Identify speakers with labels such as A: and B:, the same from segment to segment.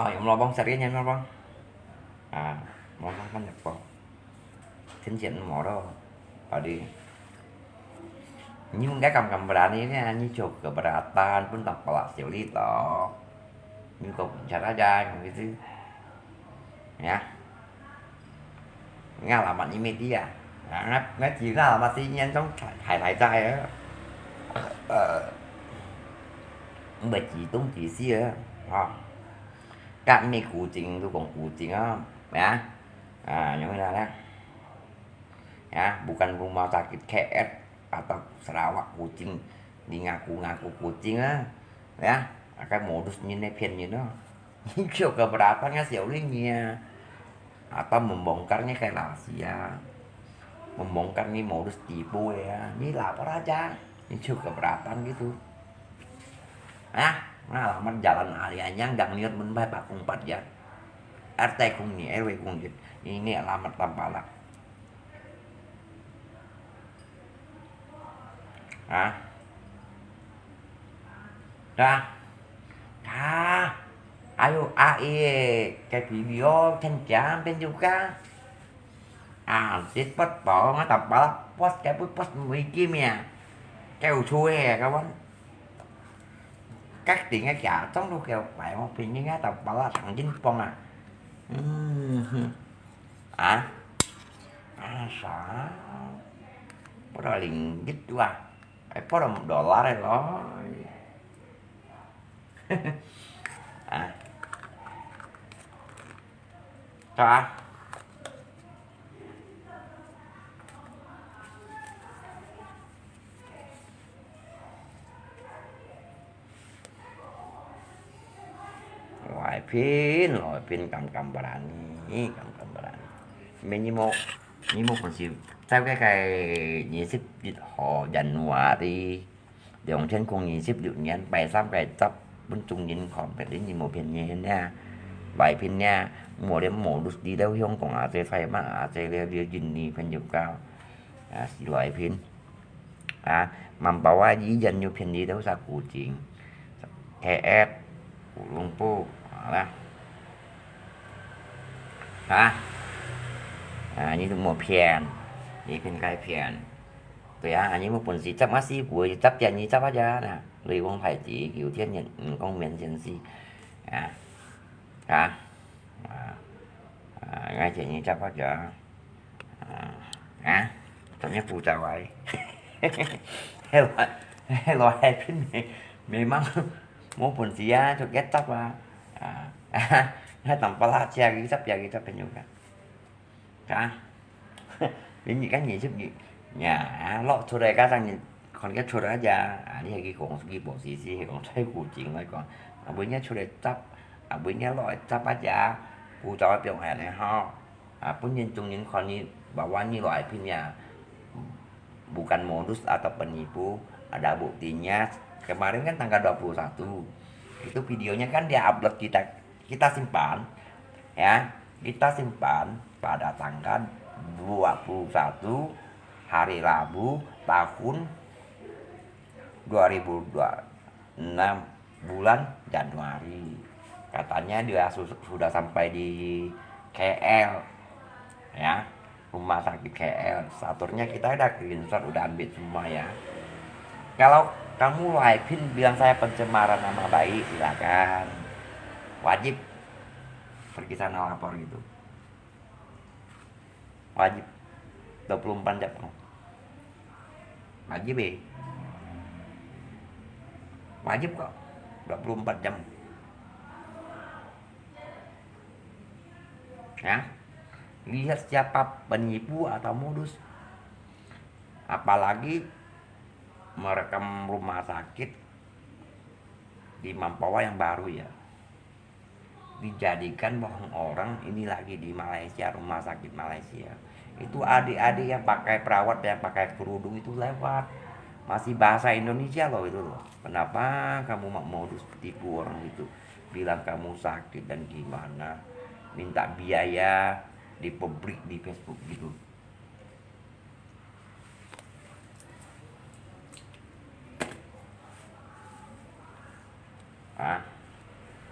A: Yang melobong serinya melobong. Mau kan Jepang. Cincin moro. Tadi nhưng cái cầm berani ini nyicuk keberatan pun tak pelak silito. Nyukup cara aja gitu. Ya. Ngalaman ini media. Ngắt chỉ là mà tuy nhiên trong thải trai á. Bởi chỉ tung chỉ xia á. Các ini kucing tuh kong kucing ya. Yang ini lah. Ya, bukan rumah sakit KS atau Sarawak kucing đi ngaku-ngaku kucing ya. Cái modus như này phiền như nó. Kiểu keberatannya Xiaolingnya atau membongkarnya kayak rahasia, membongkar nih modus tipu ya, ini lapor aja, ini juga keberatan gitu. Ngalaman jalan alianya nggak niat menbaik pakung 4 ya, RT kung ni RW kung gitu, ini alamat Tampalak. Ayo cái video thanh trả bên juga. Xích bắt bỏ nó tập bảo post cái post mấy kim nha. Kêu chui các bạn. Các tiền cái trả trong đâu kêu phải một tiền như cái tập bảo là thằng chính phong Sợ. Bắt đầu liền dít qua. Bắt đầu $1 đây đó. Sao loại pin cầm berani Minimal còn chịu sau cái nhị xếp họ dành hòa thì dòng trên con nhị xếp được nhận bài sắp bài tập bên trung nhìn còn phải đến như một phiền nhé nha bài phiền nha mùa đêm mùa đút đi đâu không còn ở phải mà ở đây nhìn đi phần nhiều cao loại phiền membawa izin như phiền đi đâu ra cụ chuyện KS của Lumpur lah ini mau pian ini kan kayak pian tuh ya ini mau pun si cap masih gue cap ya ni cap aja nah lui con phải chỉ kiểu thiên nhận con miền chân si ngay chỉ ni cap aja ternyata putar vậy hello happy memang mau pun sia cho get cap tanpa lah cia kita penyuka đến những cái gì giúp gì nhà lọ chỗ đây các thằng còn cái chỗ đó ra đi hay cái còn cái bộ gì còn thấy cụ chuyện lại còn bữa nhá chỗ đây chấp bữa nhá loại chấp aja cụ cho biểu hè này ho pun nhân trong những con như bảo quan như loại phim nhà bukan modus atau penipu ada buktinya kemarin kan tanggal 21 itu videonya kan dia upload kita simpan ya kita simpan pada tanggal 21 hari Rabu tahun 2026 bulan Januari. Katanya dia sudah sampai di KL ya, rumah sakit KL. Staturnya kita udah screenshot, udah ambil semua ya. Kalau kamu live bilang saya pencemaran nama baik, silakan. Wajib pergi sana lapor gitu. Wajib 24 jam wajib wajib kok 24 jam ya. Lihat siapa penipu atau modus, apalagi merekam rumah sakit di Mempawah yang baru ya, dijadikan bohong orang. Ini lagi di Malaysia, rumah sakit Malaysia itu adik-adik yang pakai perawat yang pakai kerudung itu lewat, masih bahasa Indonesia loh itu loh. Kenapa kamu mau modus tipu orang itu, bilang kamu sakit dan gimana, minta biaya di publik di Facebook gitu.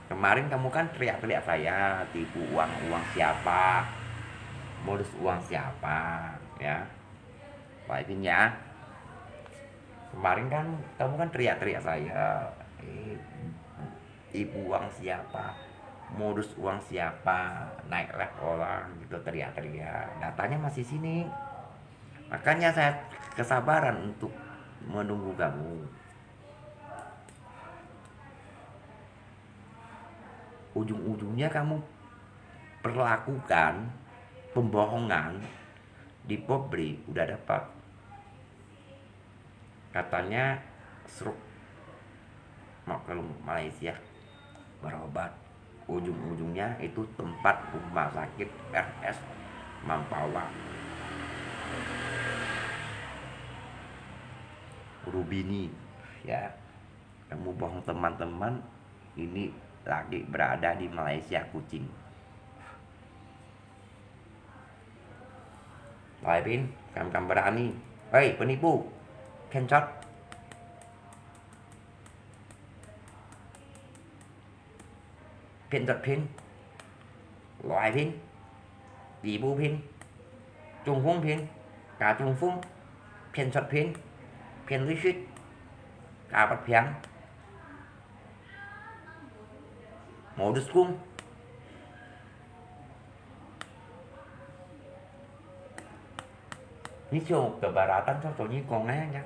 A: Kemarin kamu kan teriak-teriak saya, tipu uang, uang siapa, modus uang siapa, ya. Pak Ipin ya. Kemarin kan kamu kan teriak-teriak saya, tipu uang siapa, modus uang siapa, naik level orang gitu teriak-teriak. Datanya masih sini. Makanya saya kesabaran untuk menunggu kamu. Ujung-ujungnya kamu perlakukan pembohongan di publik udah dapat. Katanya stroke, mau ke Malaysia berobat. Ujung-ujungnya itu tempat rumah sakit RS Mampawa Rubini, ya. Kamu bohong teman-teman, ini lagi berada di Malaysia kucing. Lain kamu berani, hei penipu, kencot. Phiên giật phiên, loại phiên, tỷ bu phiên, trùng phung phiên, cả trùng phung, phiên giật phiên lý suýt, cả bắt phiang, modus cung. Ini keberatan contohnya kongennya.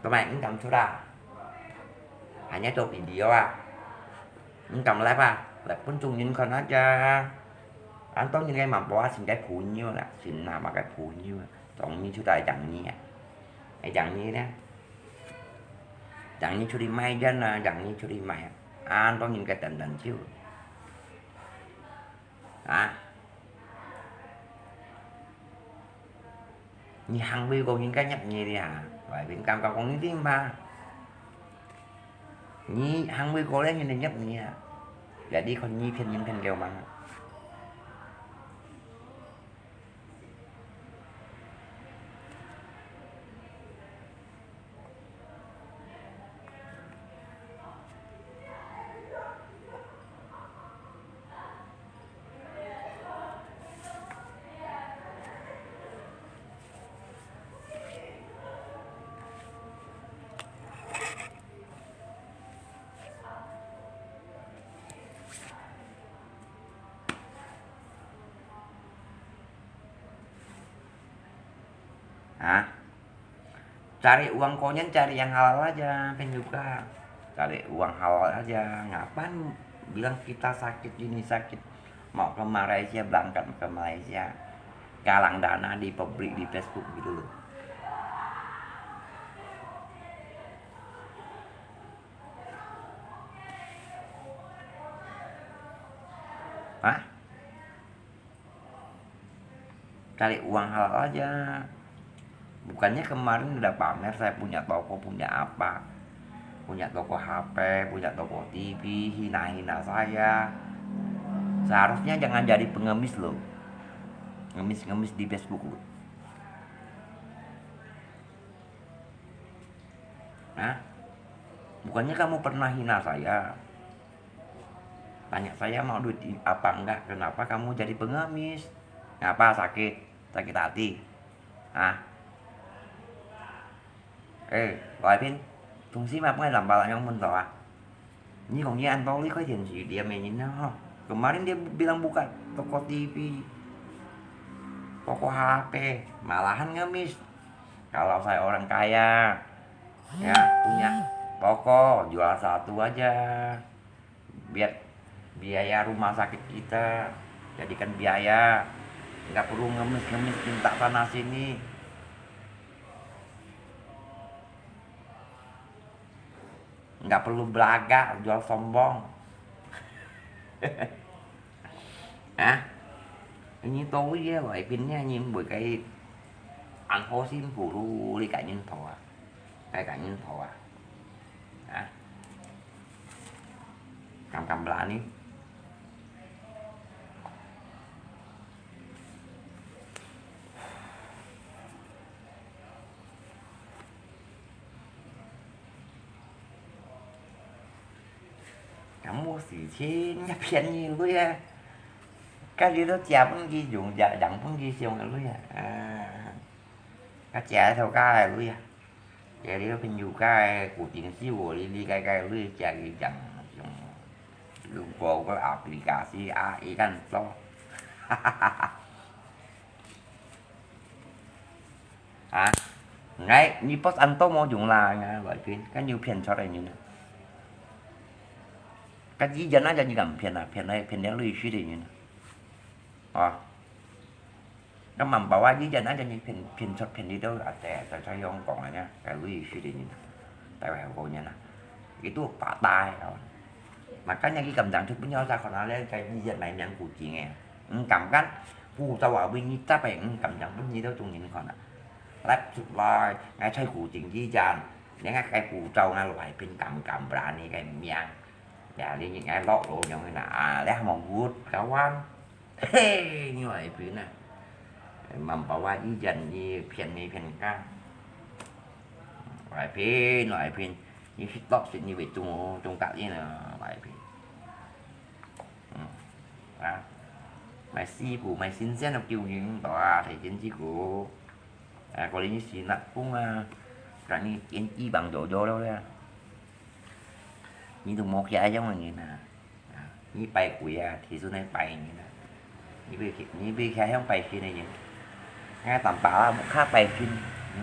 A: Teman ini kamu sudah hanya coba video ini kamu live live pun chung nhìn con aja. Anh tốt những cái mà bỏ xin cái phụ nhiêu là xin nào mà cái phụ nhiêu tổng như chú ta chẳng nhỉ ai chẳng như đó chẳng như chú đi may dân chẳng như chú đi mày anh tốt những cái tình tình chứ như hàng bi còn những cái nhập nhì đi vậy biển cam còn những tiếng ba nhí hàng bi có đấy như này nhập nhì để đi còn nhí phiên những phiên kêu mà cari uang konyen cari yang halal aja kan juga cari uang halal aja ngapain bilang kita sakit ini sakit mau ke Malaysia berangkat ke Malaysia galang dana di publik di Facebook gitu loh cari uang halal aja. Bukannya kemarin udah pamer saya punya toko, punya apa, punya toko HP, punya toko TV, hina-hina saya. Seharusnya jangan jadi pengemis loh, ngemis-ngemis di Facebook loh. Bukannya kamu pernah hina saya, tanya saya mau duit apa enggak, kenapa kamu jadi pengemis, ngapa sakit hati, gọi bên thùng xí mà ngay làm balang yang mentah ini kong dia antoli kok sih dia mainin kemarin dia bilang buka toko TV toko HP malahan ngemis kalau saya orang kaya ya punya toko jual satu aja biar biaya rumah sakit kita jadikan biaya nggak perlu ngemis minta sana sini. Nggak perlu belaga jual sombong. Như tôi với loại pin nha nhưng bởi cái anh phố xin phụ ru đi cả nhân thọ cả nhân thọ cầm lại đi mua xỉ chế nhá phiền gì luôn à cái gì đó chả vẫn ghi dùng dạ đặng vẫn ghi xong rồi luôn à cái chả theo cái luôn à cái đó bên dù cái của tiền siêu đi đi cái luôn chả ghi chẳng dùng bộ có aplikasi AI kan lo à ngay như post anh tốt mong dùng là loại phim cái như phiền cho đây như này cái gì dân nó cho như cầm phiền là phiền đây phiền đéo lưu suy thì như này à nó mầm bảo ai dân nó cho như phiền cho phiền đi đâu là trẻ cho ông còn lại nha cái lưu suy thì như này tại vậy cô nha nè cái tuột bả tai rồi mà cái này cái cầm đạn thực với nhau ra khỏi nó lên cái gì dân này nhận của chị nghe cầm cách phụ tao bảo bên như ta phải cầm nhận bên như đâu trong nhìn còn lắp chụp lo ngay thay cụ chuyện gì chàn những cái cụ trâu ngay loại bên cầm ra này cái miệng và đi những cái lọ đồ nhau là lẽ mong vuốt cá quan như vậy phía này mầm bảo qua đi dần như phiền này phiền ca loại phiền như fit tóc thì như vậy trung tạo như là loại phiền mày si của mày xin xét nó kêu những tòa thì chính chỉ của có lý như xin là cũng rằng như kiến chi bằng độ vô đâu ra như từ một giải giống như nè như bài của thì số này bài như nè như bây khai không bài khi này nhỉ ngay tầm bảo một khác bài phim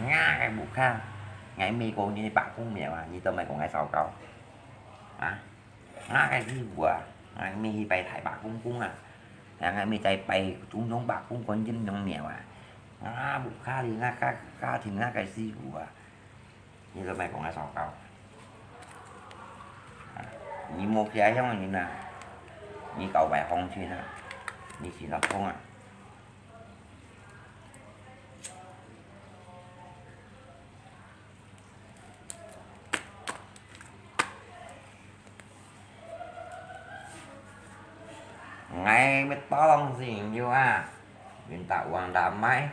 A: nga cái một khác ngày mi cô như bạn cũng mẹ mà như tôi mày còn ngày sau cầu nga cái gì của ngày mi bài thải bạc cũng ngày mi chạy bài chúng giống bạc cũng có dân trong mèo một khác thì nga khác thì nga cái gì của như tôi mày còn ngày sau cầu như một giải giống như nè như cậu bài không chứ nè như chỉ là không à ngay mới to lòng gì như mình tạo hoàng đàm máy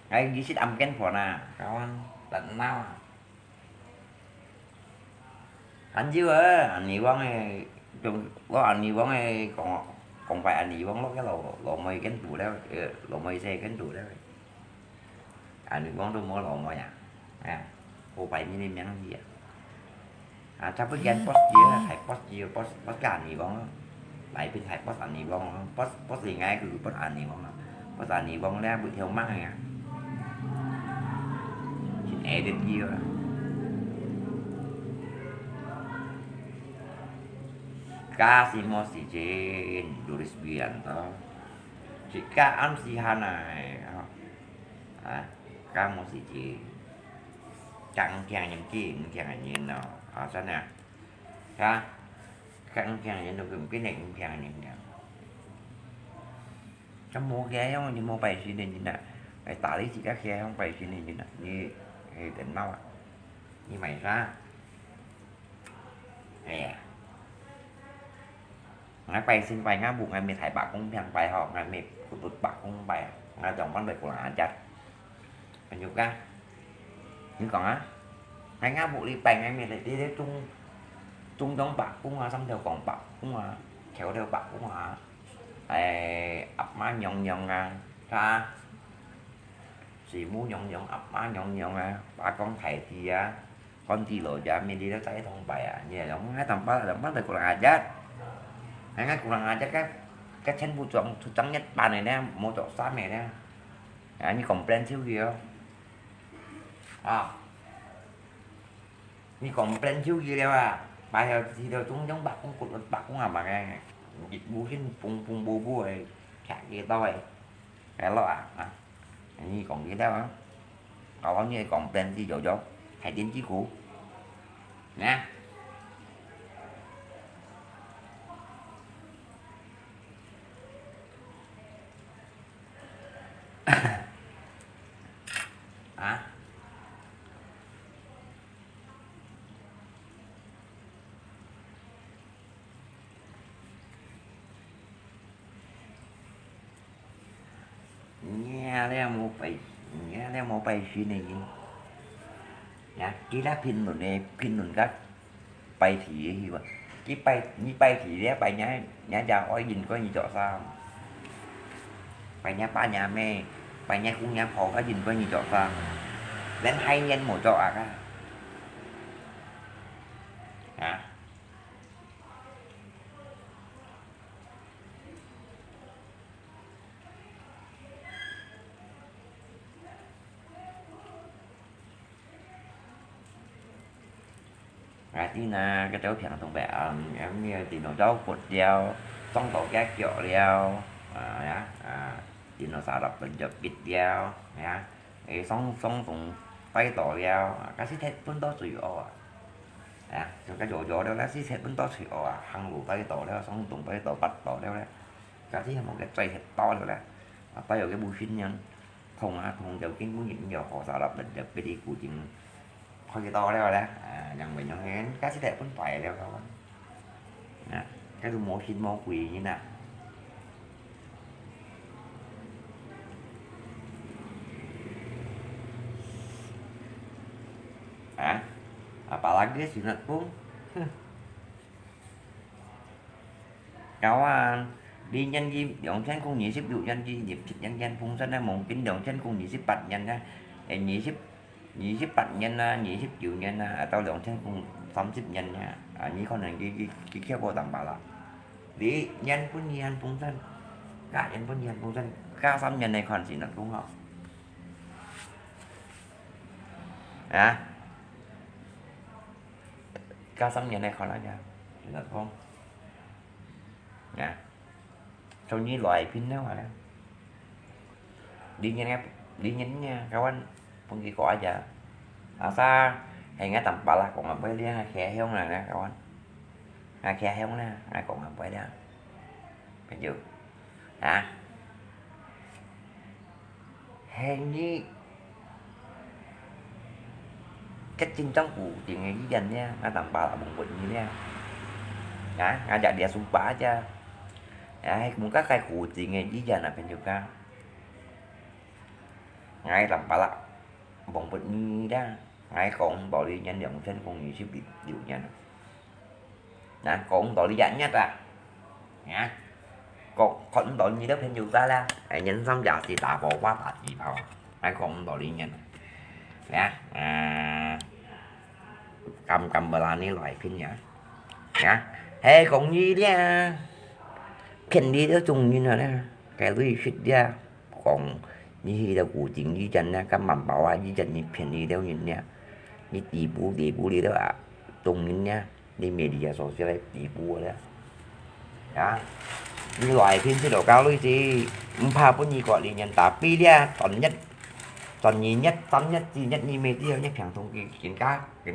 A: ngay đi xích âm kén phổ nè kawan tận nào anh chứ anh nhiều bóng này có anh nhiều bóng này còn phải anh nhiều bóng lót cái lò mây cánh tủ đó lò mây xe cánh tủ đó anh nhiều bóng tôi mua lò mây cô phải như em nhắn gì chắc với gan post gì post cả nhiều bóng lại bên thạch post anh nhiều bóng post gì ngay cứ post anh nhiều bóng post anh nhiều bóng ra bị theo mắt này xin edit gì đó kasih mau si Jin Doris Bianto jika am si Hanai kamu si Jin căng chàng những chuyện chàng nhìn nào sao nè ha căng chàng nhìn được cái này cũng chàng nhìn nè trong mua ghé không như mua bài suy nên như nè cái tả lý chỉ các xe không bài suy nên như nè như tỉnh mau như mày ra nè ngay bay xin bay ngã buộc ngay mình thải bạc cũng thằng bài họ ngay mình của tụt bạc cũng bài ngay trong vấn đề của là chặt anh nhục ra nhưng còn ngay ngã buộc đi bay ngay mình lại đi đến trung giống bạc cũng xong theo còn bạc cũng kéo theo bạc cũng ập má nhọn ra xì muốn nhọn ập má nhọn ba con thầy thì con chi lộ cho mình đi đó thấy thông bài như là giống hai tầm ba là bắt được của là chết ngay cũng là các chân bu trọng trắng nhất bàn này nè một chỗ sát này nè như còn plan thiếu gì không như còn plan thiếu gì đâu bài giờ thì đều chúng giống bạc cũng cột bạc cũng mà nghe dịch bu cái phun bu này chả gì tôi cái lo như còn gì đâu còn như còn plan gì chỗ hãy đến chí cũ nha nghe đây một bài suy này nha kỹ là pin rồi này pin rồi các bài thì gì vậy chỉ bay thì đấy bay nhá chào oi nhìn có gì chỗ sao bay nhá ba nhà mẹ bay nhá cũng nhá khó cái nhìn có gì chỗ sao lên hay nhân một chỗ à hả tí na cái cháu thằng thằng bè em nghe thì nó cháu cột dao xong tổ các kiểu dao thì nó xả đập bệnh chụp bịt dao nhá thì xong xong cùng tay tổ dao cái xí thép vẫn đó chịu trong cái chỗ chỗ đó là xí thép vẫn đó chịu hàng lũ tay tổ đó xong cùng tay tổ bắt tổ đó đấy cái thứ một cái tay thật to rồi đấy tay vào cái bùi phim nhân không đầu kiến muốn những giờ họ xả đập bệnh chụp cái đi của chuyện thôi cái to đó nhận mình nó nghe cá xí đẹp vẫn phải đeo không cái tôi mua xin mua quỳ như nào apalagi sunat pun kawan đi nhân di động chân không nhị xếp dụ nhân di dịp nhân dân phun sinh ra một kính động chân không nhị xếp bạch nhân ra nhị xếp bạch nhân nhị xếp dụ nhân tao động chân không sống xếp nhân nha nhị con này cái khéo vô tầm bảo là đi nhân phun nhân phun sinh cả nhân phun nhân phun sinh cao xăm nhân này còn gì nữa đúng không cao xăm nhân này còn là gì nữa không sau như loại pin đó mà đi nhanh nha các anh không chỉ có aja asa hingga tanpa lah kok ngapain dia khe heo này nè các anh khe heo nè còn ngapain dia phải chưa hèn như cách chân trắng của chuyện này với dành nha tanpa là bụng bệnh như thế ngajak dia sumpah aja muốn các khai cụ chuyện này với dành là phải juga ngay tanpa là bụng bệnh như đó ngay còn tội đi nhanh dòng trên con nhiều xíu điều nhanh còn tội đi dẫn nhất còn tội như đó thêm nhiều ta la nhận xong giờ thì tạ bộ quá tạ gì vào ai còn tội đi nhanh cầm bờ la ní loại pin nhá còn gì đấy khen đi đó chung như nào đó cái lưới xịt ra còn như là của chuyện như chân cái mầm bảo như chân như khen đi đâu nhìn nha như tỷ bú đi đó tung nhìn nha đi mề đi số sẽ tỷ bú đó như loại phim chế độ cao lưới gì pha có gì gọi là nhận tapi dia toàn nhìn nhất gì nhất như mê tiêu nhất thằng thông kiến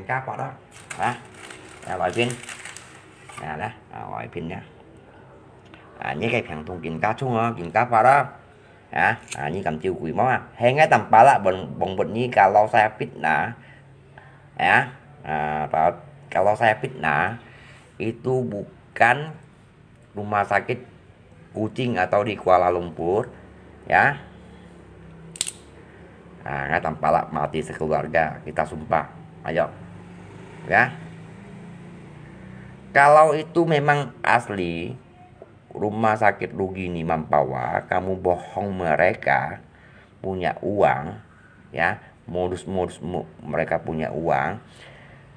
A: cá qua đó loại phim đó loại phim nha những cái thằng thông kiến cá chung kiến cá qua đó như cầm chiêu quỷ máu hay ngay tầm pala bồng bệnh như kalau saya fitnah kalau saya fitnah itu bukan rumah sakit kucing atau di Kuala Lumpur ngay tầm pala mati sekeluarga kita sumpah ayo kalau itu memang asli rumah sakit Rugini Mampawa, kamu bohong mereka punya uang modus mereka punya uang,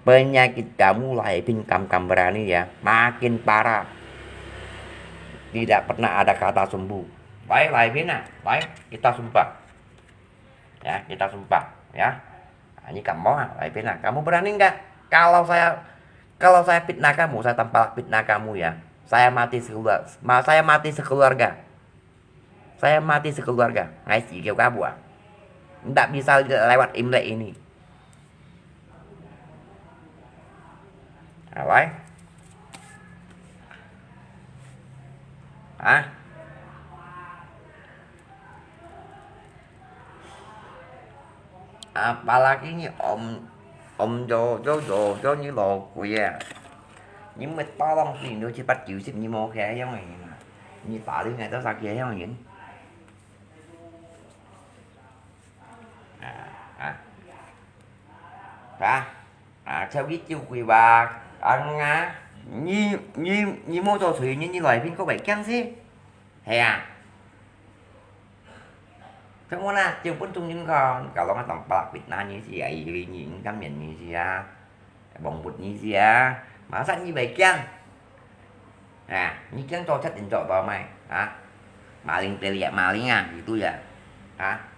A: penyakit kamu lahir kamberani makin parah, tidak pernah ada kata sembuh. Baik lahir baik kita sumpah kita sumpah ini kamu lahir kamu berani enggak kalau saya fitnah kamu, saya tampal fitnah kamu saya mati sekeluarga. Ngay chỉ kêu cá bùa. Tidak bisa lewat Imlek ini. Apa? Apalagi ini om cho như lò quỷ nhưng mà to lắm thì nó chỉ bắt chịu xếp như mô khe giống này như tả đi ngày tới sao khe giống này theo biết chiêu quỳ bà ăn Như mô tô thủy như loài pin có 7 căng thế. Hay à? Semua pun tungguin kan kalau nggak tampak fitnahnya sih ya ini kan ini sih ya bong bụt sih ya masa như vậy chăng như chăng cho chất định vào mày maling teriak maling gitu ya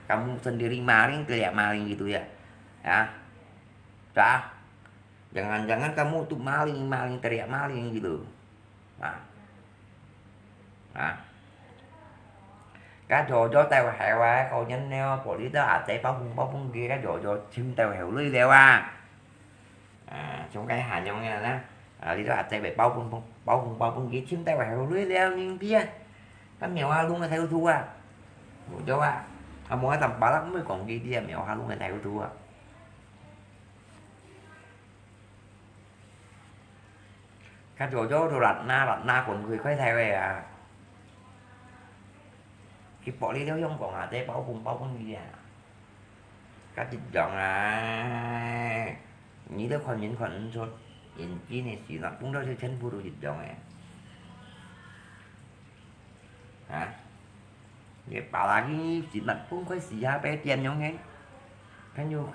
A: kamu sendiri maling teriak maling gitu ya jangan-jangan kamu tuh maling teriak maling gitu cá trò tao hẹo còn nhanh neo bỏ đi đó chạy bao phong kia cá trò chim tao hẹo lưới leo trong cái hà nhông nghe nè đi đó chạy về bao phong kia chim tao hẹo lưới leo nhưng kia cái mèo luôn là theo thua cho mỗi tầm ba lắm mới còn kia mèo luôn là theo thua cá trò đồ lặt na còn người khoái theo vậy cái bỏ đi đâu không còn tế bao phong gì các dịch dọn như đó còn những khoản số hiện chi này chỉ là cũng đó cho chân vô đồ dịch dọn vậy bảo là cái chỉ là cũng có gì ha bé tiền nhau nghe cái nhiều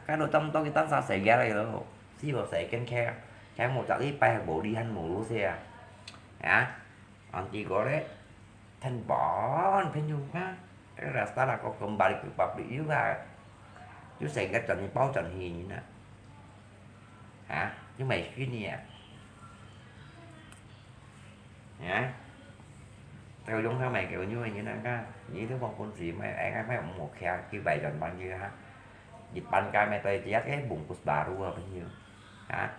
A: cái đồ tâm tôi cái tán sao xảy ra đây rồi xí vào xảy khen cái một trả lý bay bộ đi hành một lúa xe anh chỉ có đấy thành bỏ anh nhung cái là ta là có kembali ke pabrik juga chú sẽ cái trận bao trận gì như nè chứ mày gini theo giống theo mày kiểu như vậy như nè như thứ con gì mấy ông một khe khi bày trận bao nhiêu dịch ban cái mày tay chết cái bụng của bà luôn bao nhiêu cái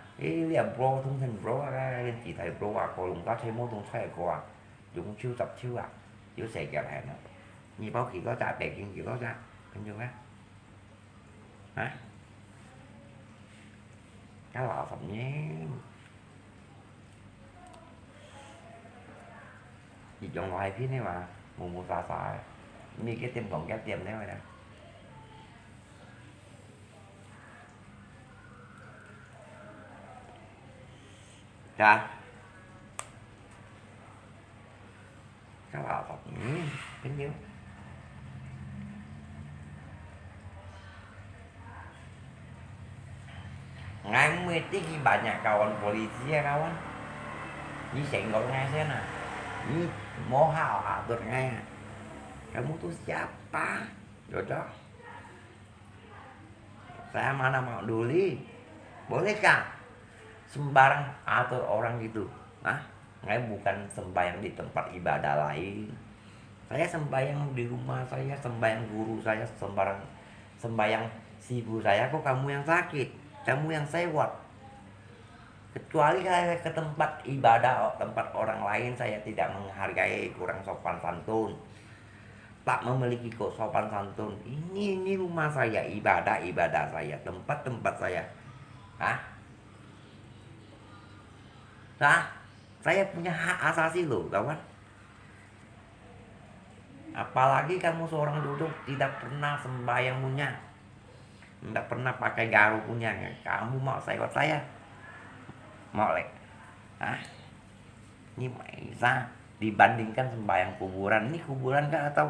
A: là pro thông tin pro cái chỉ thầy pro còn lùng ta thấy mô tung xoay qua chúng chưa tập chưa chú sẽ kẹo hẹn như bao khi có trả bẹt nhưng chỉ có ra bao nhiêu cá lọ phẩm nhé gì chọn loại phía này mà một xài mi cái tem còn cái tem đấy rồi nè cá lọ phẩm nhé bao nhiêu ngang mươi tinggi banyak kawan polisi ya kawan ini senggol ngai sana ini mohon atur ngai kamu tuh siapa jodoh saya mana mau duli bolehkah sembarang atur orang gitu ngai bukan sembahyang di tempat ibadah lain saya sembahyang di rumah saya sembahyang guru saya sembahyang si ibu saya kok kamu yang sakit kamu yang sewot kecuali saya ke tempat ibadah tempat orang lain saya tidak menghargai kurang sopan santun tak memiliki kok sopan santun ini rumah saya ibadah saya tempat saya saya punya hak asasi loh kawan apalagi kamu seorang duduk tidak pernah sembahyang punya tidak pernah pakai garu punya kamu mau sewot saya mau ini bisa dibandingkan sembahyang kuburan ini kuburan kan atau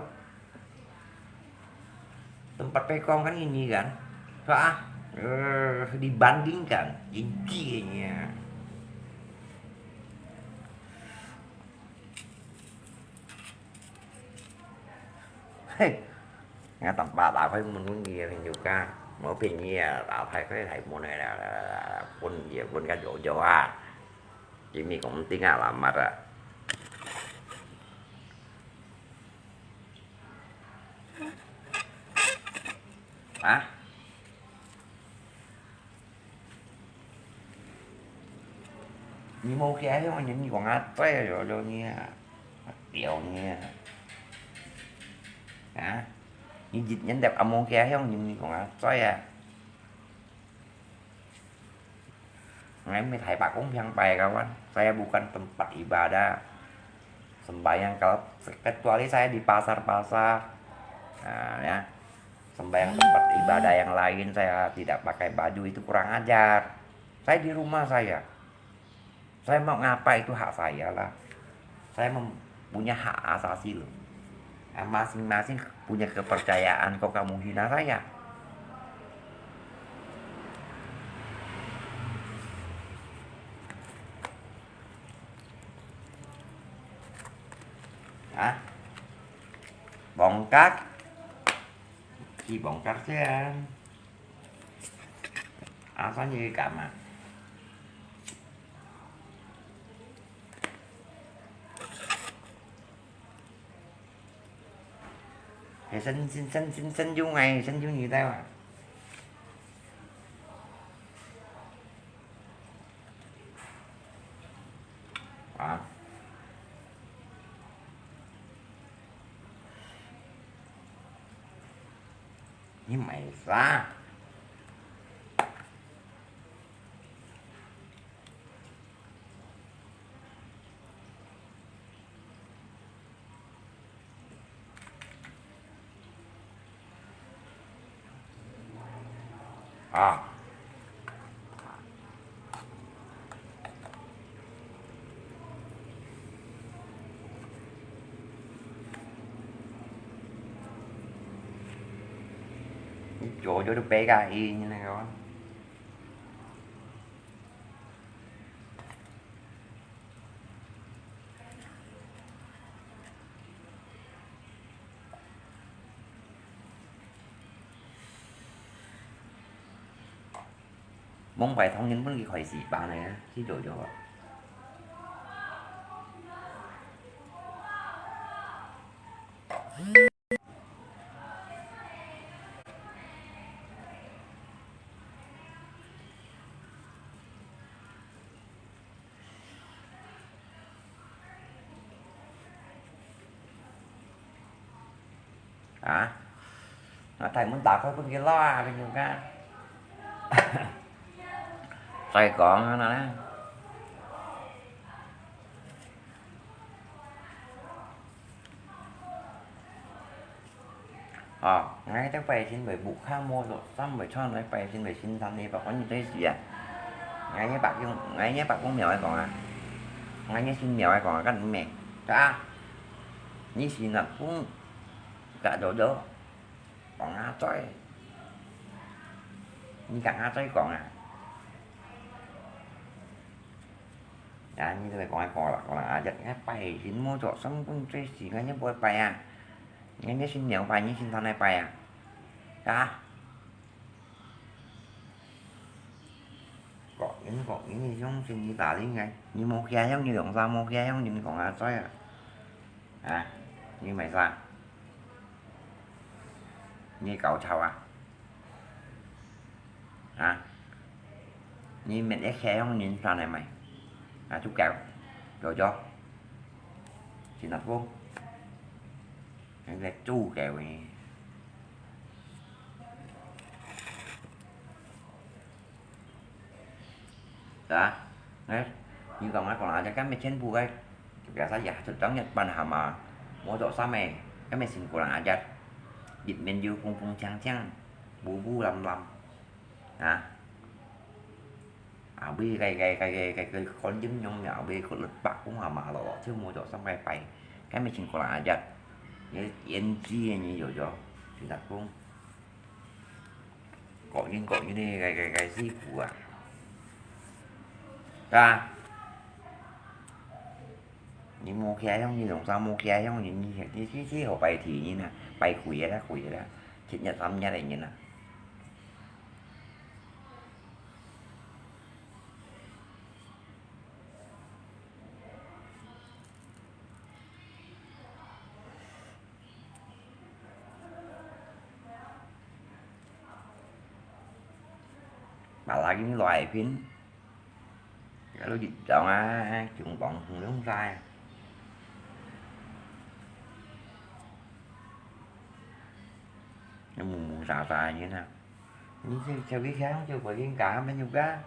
A: tempat pekong kan ini kan dibandingkan intinya nghe tempat apa yang menunggu juga mỗi phiên như là thầy thấy môn này là quân về quân cá chỗ cho chỉ mình cũng tiếng làm mặt như mô kia chứ mà nhìn còn át rồi nha kiểu nha như dịch nhánh đẹp âm môn kia không nhưng còn át Ngày thầy Pak cũng sampai kawan, saya bukan tempat ibadah sembahyang kalau kecuali saya di pasar-pasar, ya sembahyang tempat ibadah yang lain saya tidak pakai baju itu kurang ajar. Saya di rumah saya, Saya mau ngapa itu hak saya lah. Saya punya hak asasi loh. Masing-masing punya kepercayaan. Kok kamu hina saya? Hả? Bongkar? Gì bongkar chứ anh? Có như cả mà. Thì xin vô ngày, xin vô nhiều tao à. À. Nhưng mày xa. À. Chỗ chỗ được bé gà y như này rồi. Mong phải thông nhân vẫn khỏi xỉ bà này chứ chỗ chỗ. Hả? Thầy muốn tao có cái lo cái nhiều cái. Sài Gòn nè. Ngay chắc phải xin bởi vụ khang mua rồi xong bởi cho nó phải xin bởi xin thằng đi và có như thế gì à. Ngay nhé bạn cũng mèo ai còn à. Ngay nhé xin mèo ai còn các mẹ. Cả. Như xin là cũng cả chỗ đó. Còn á trời. Như cả á trời còn à. Như thế còn là giật ngay phải xin mua chỗ xong cũng chơi gì ngay nhé bôi phải à. Ngay nhé xin mèo phải như xin thằng này phải à. Cả. Có những gì giống xin như tả đi ngay. Như một gà giống như động ra một gà giống như còn á trời à. À, như mày sao? Như cậu sao à? Hả? Như mình ép xe không nhìn sao này mày? À chút kẹo. Rồi cho. Xin đặt vô. Cái lẹt chu kẹo này. Đó. Đấy. Như còn lại cho các mẹ trên bù đây. Cái giá giả thực trắng nhật bàn hàm mà. Mua chỗ xa mẹ. Các mẹ xin của là giật. Dịch men dư phung chang chang. Bu lầm. Hả? Ảo bi cái con dính nhông ảo bi của lực bạc cũng mà lọ chứ mua chỗ xong phải cái mẹ xin của là giật. Như yên chi như vậy cho. Thì đặt không. Có như này cái gì của à. Ra. Như mua khe giống như đồng sao mua khe giống như chứ họ bày thì như nè bày khủy ra chị nhận tâm nha này như nè mà là cái loài phiến cái lối dịch chọn trường bọn không sai nó mù xà như thế nào như theo cái khác chứ phải cái cả mấy nhiêu cá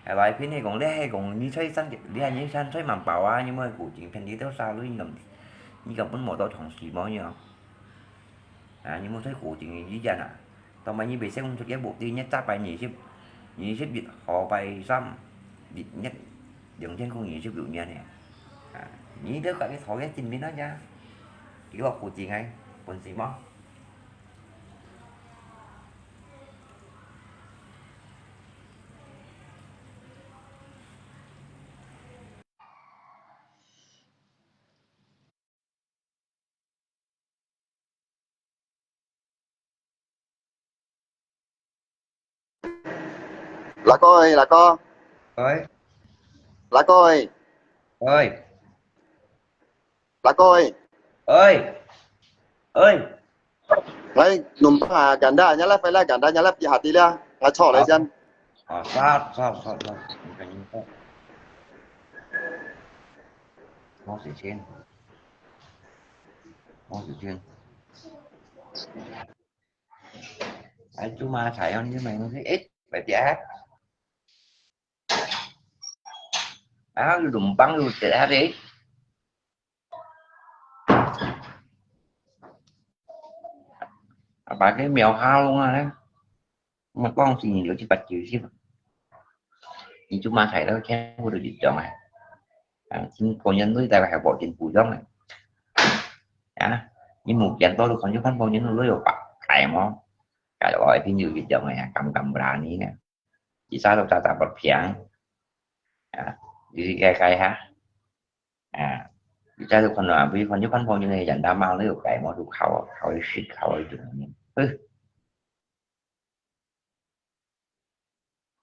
A: loài phiến này còn lẽ hay còn như thấy xanh đi như xanh thấy mầm bào nhưng mà cụ chuyện thành đi tới sao lưới như gặp một tôi thằng xì bao nhiêu nhưng mà thấy cụ chuyện gì vậy nè tao mà như bị sẽ không thực giá buộc đi nhất chắc phải nhị xếp việc họ bày xăm việc nhất dừng trên con nhị ví dụ như này nhí đứa cái thổi cái tin biến đó nha chỉ có của chị ngay còn gì mong
B: Là cô ơi, là cô,
A: ơi
B: là cô ơi,
A: ơi
B: là cô ơi.
A: ơi ơi
B: Ngai num pa ganda nyala pala ganda nyala pi hati la. Nga cho lại
A: ờ
B: dân.
A: sao sao sao sao cái gì đó nó sẽ trên nó sẽ trên ấy chú ma chạy ăn với mày nó thấy ít phải trả áo đùm bắn luôn trả đi bà cái mèo hao luôn rồi đấy mà con thì nhìn lỗ chỉ bạch chịu chứ nhìn chú ma chạy đó cái vô được chọn này chính cô nhân với tay phải bộ trên cùi giống này nhưng một dành tôi được còn giúp khán vô những lưới đồ bạc kèm không cái gọi thì như việc chọn này cầm cầm ra ní nè chỉ sao đâu ta ta bật phiền đi gai gai ha cha được phần nào vì phần giúp khán vô những này dành đa mang lấy đồ kèm mà được khẩu khẩu shit khẩu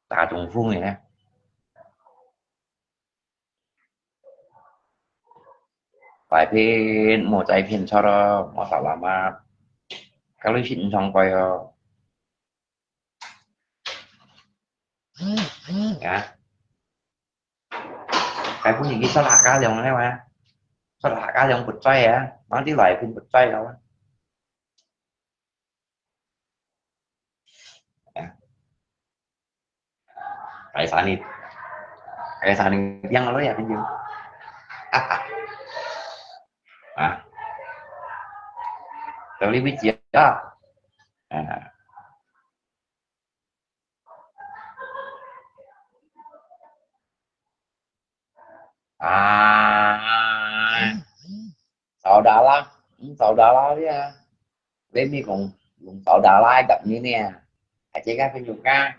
A: ta trùng phu này nè phải phiên một trái phiên cho đó mà sao làm mà các lấy xịn xong quay cái cũng những cái sao lạ cá dòng này mà sao lạ cá dòng bật xoay nói tí lại phim bật xoay đâu tại sao đi tại sao đi dân nó nói bên dương à tôi đi biết chuyện đó à, sợ Đà Lạt sợ Đà Lạt đi bên đi cùng cùng sợ Đà Lạt gặp như nè chị các phim dùng ca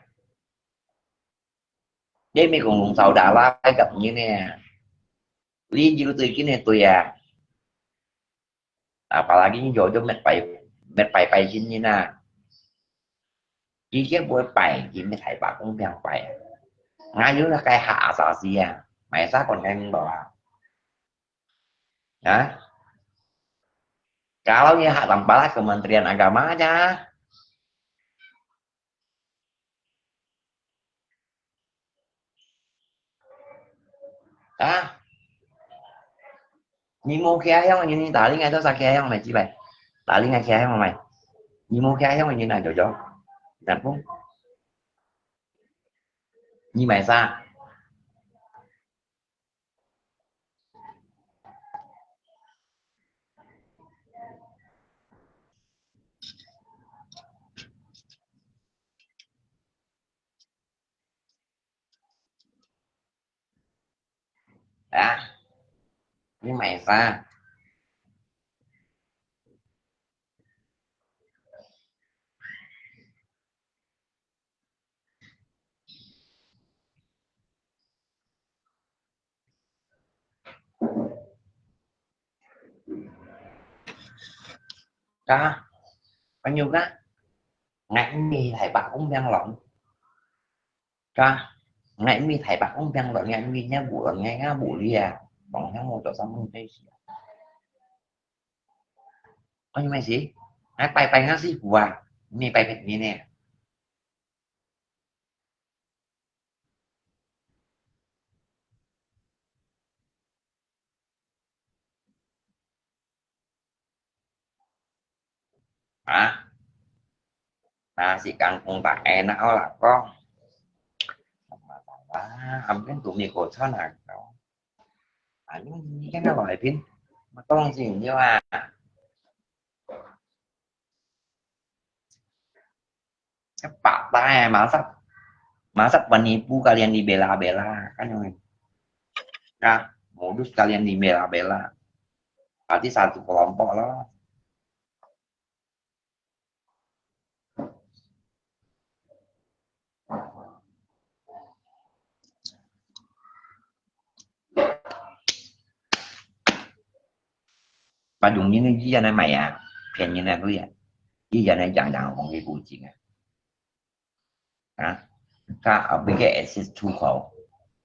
A: bên đi cùng sợ Đà Lạt gặp như nè lý dư từ cái này tôi apalagi ini jojo met pai pai sini na cái buổi bài chỉ mới thấy bà cũng đang bài ngay dưới là cái hạ sở gì mày sao còn đang bảo hả kalau ya tanpa Kementerian Agama aja à nhi mua khe không như tali ngay đó sao khe không mày chị mày tali ngay khe không mày nhi mua khe không như này jojo thành phố như mày sao như mày sao đó bao nhiêu đó ngại mi thầy bà cũng đang lộn cho ngại mi thầy bà cũng đang lộn ngại mi nhá bụi ngay ngá bụi đi bằng tháng một xong không thấy có như mày gì bay bay ngá gì hùa mi bay biệt như nè à chỉ cần con bạn nó là con âm cái tụi mì cổ sao nào những cái nó gọi pin mà con gì như cepat masa masa penipu kalian dibela-bela kan Ya, modus kalian di bela-bela. Berarti satu kelompok loh. Và dùng những cái giờ này mày à, khen như này quý à, cái giờ này chẳng chẳng không cái cụ chuyện à, kak bikin eksis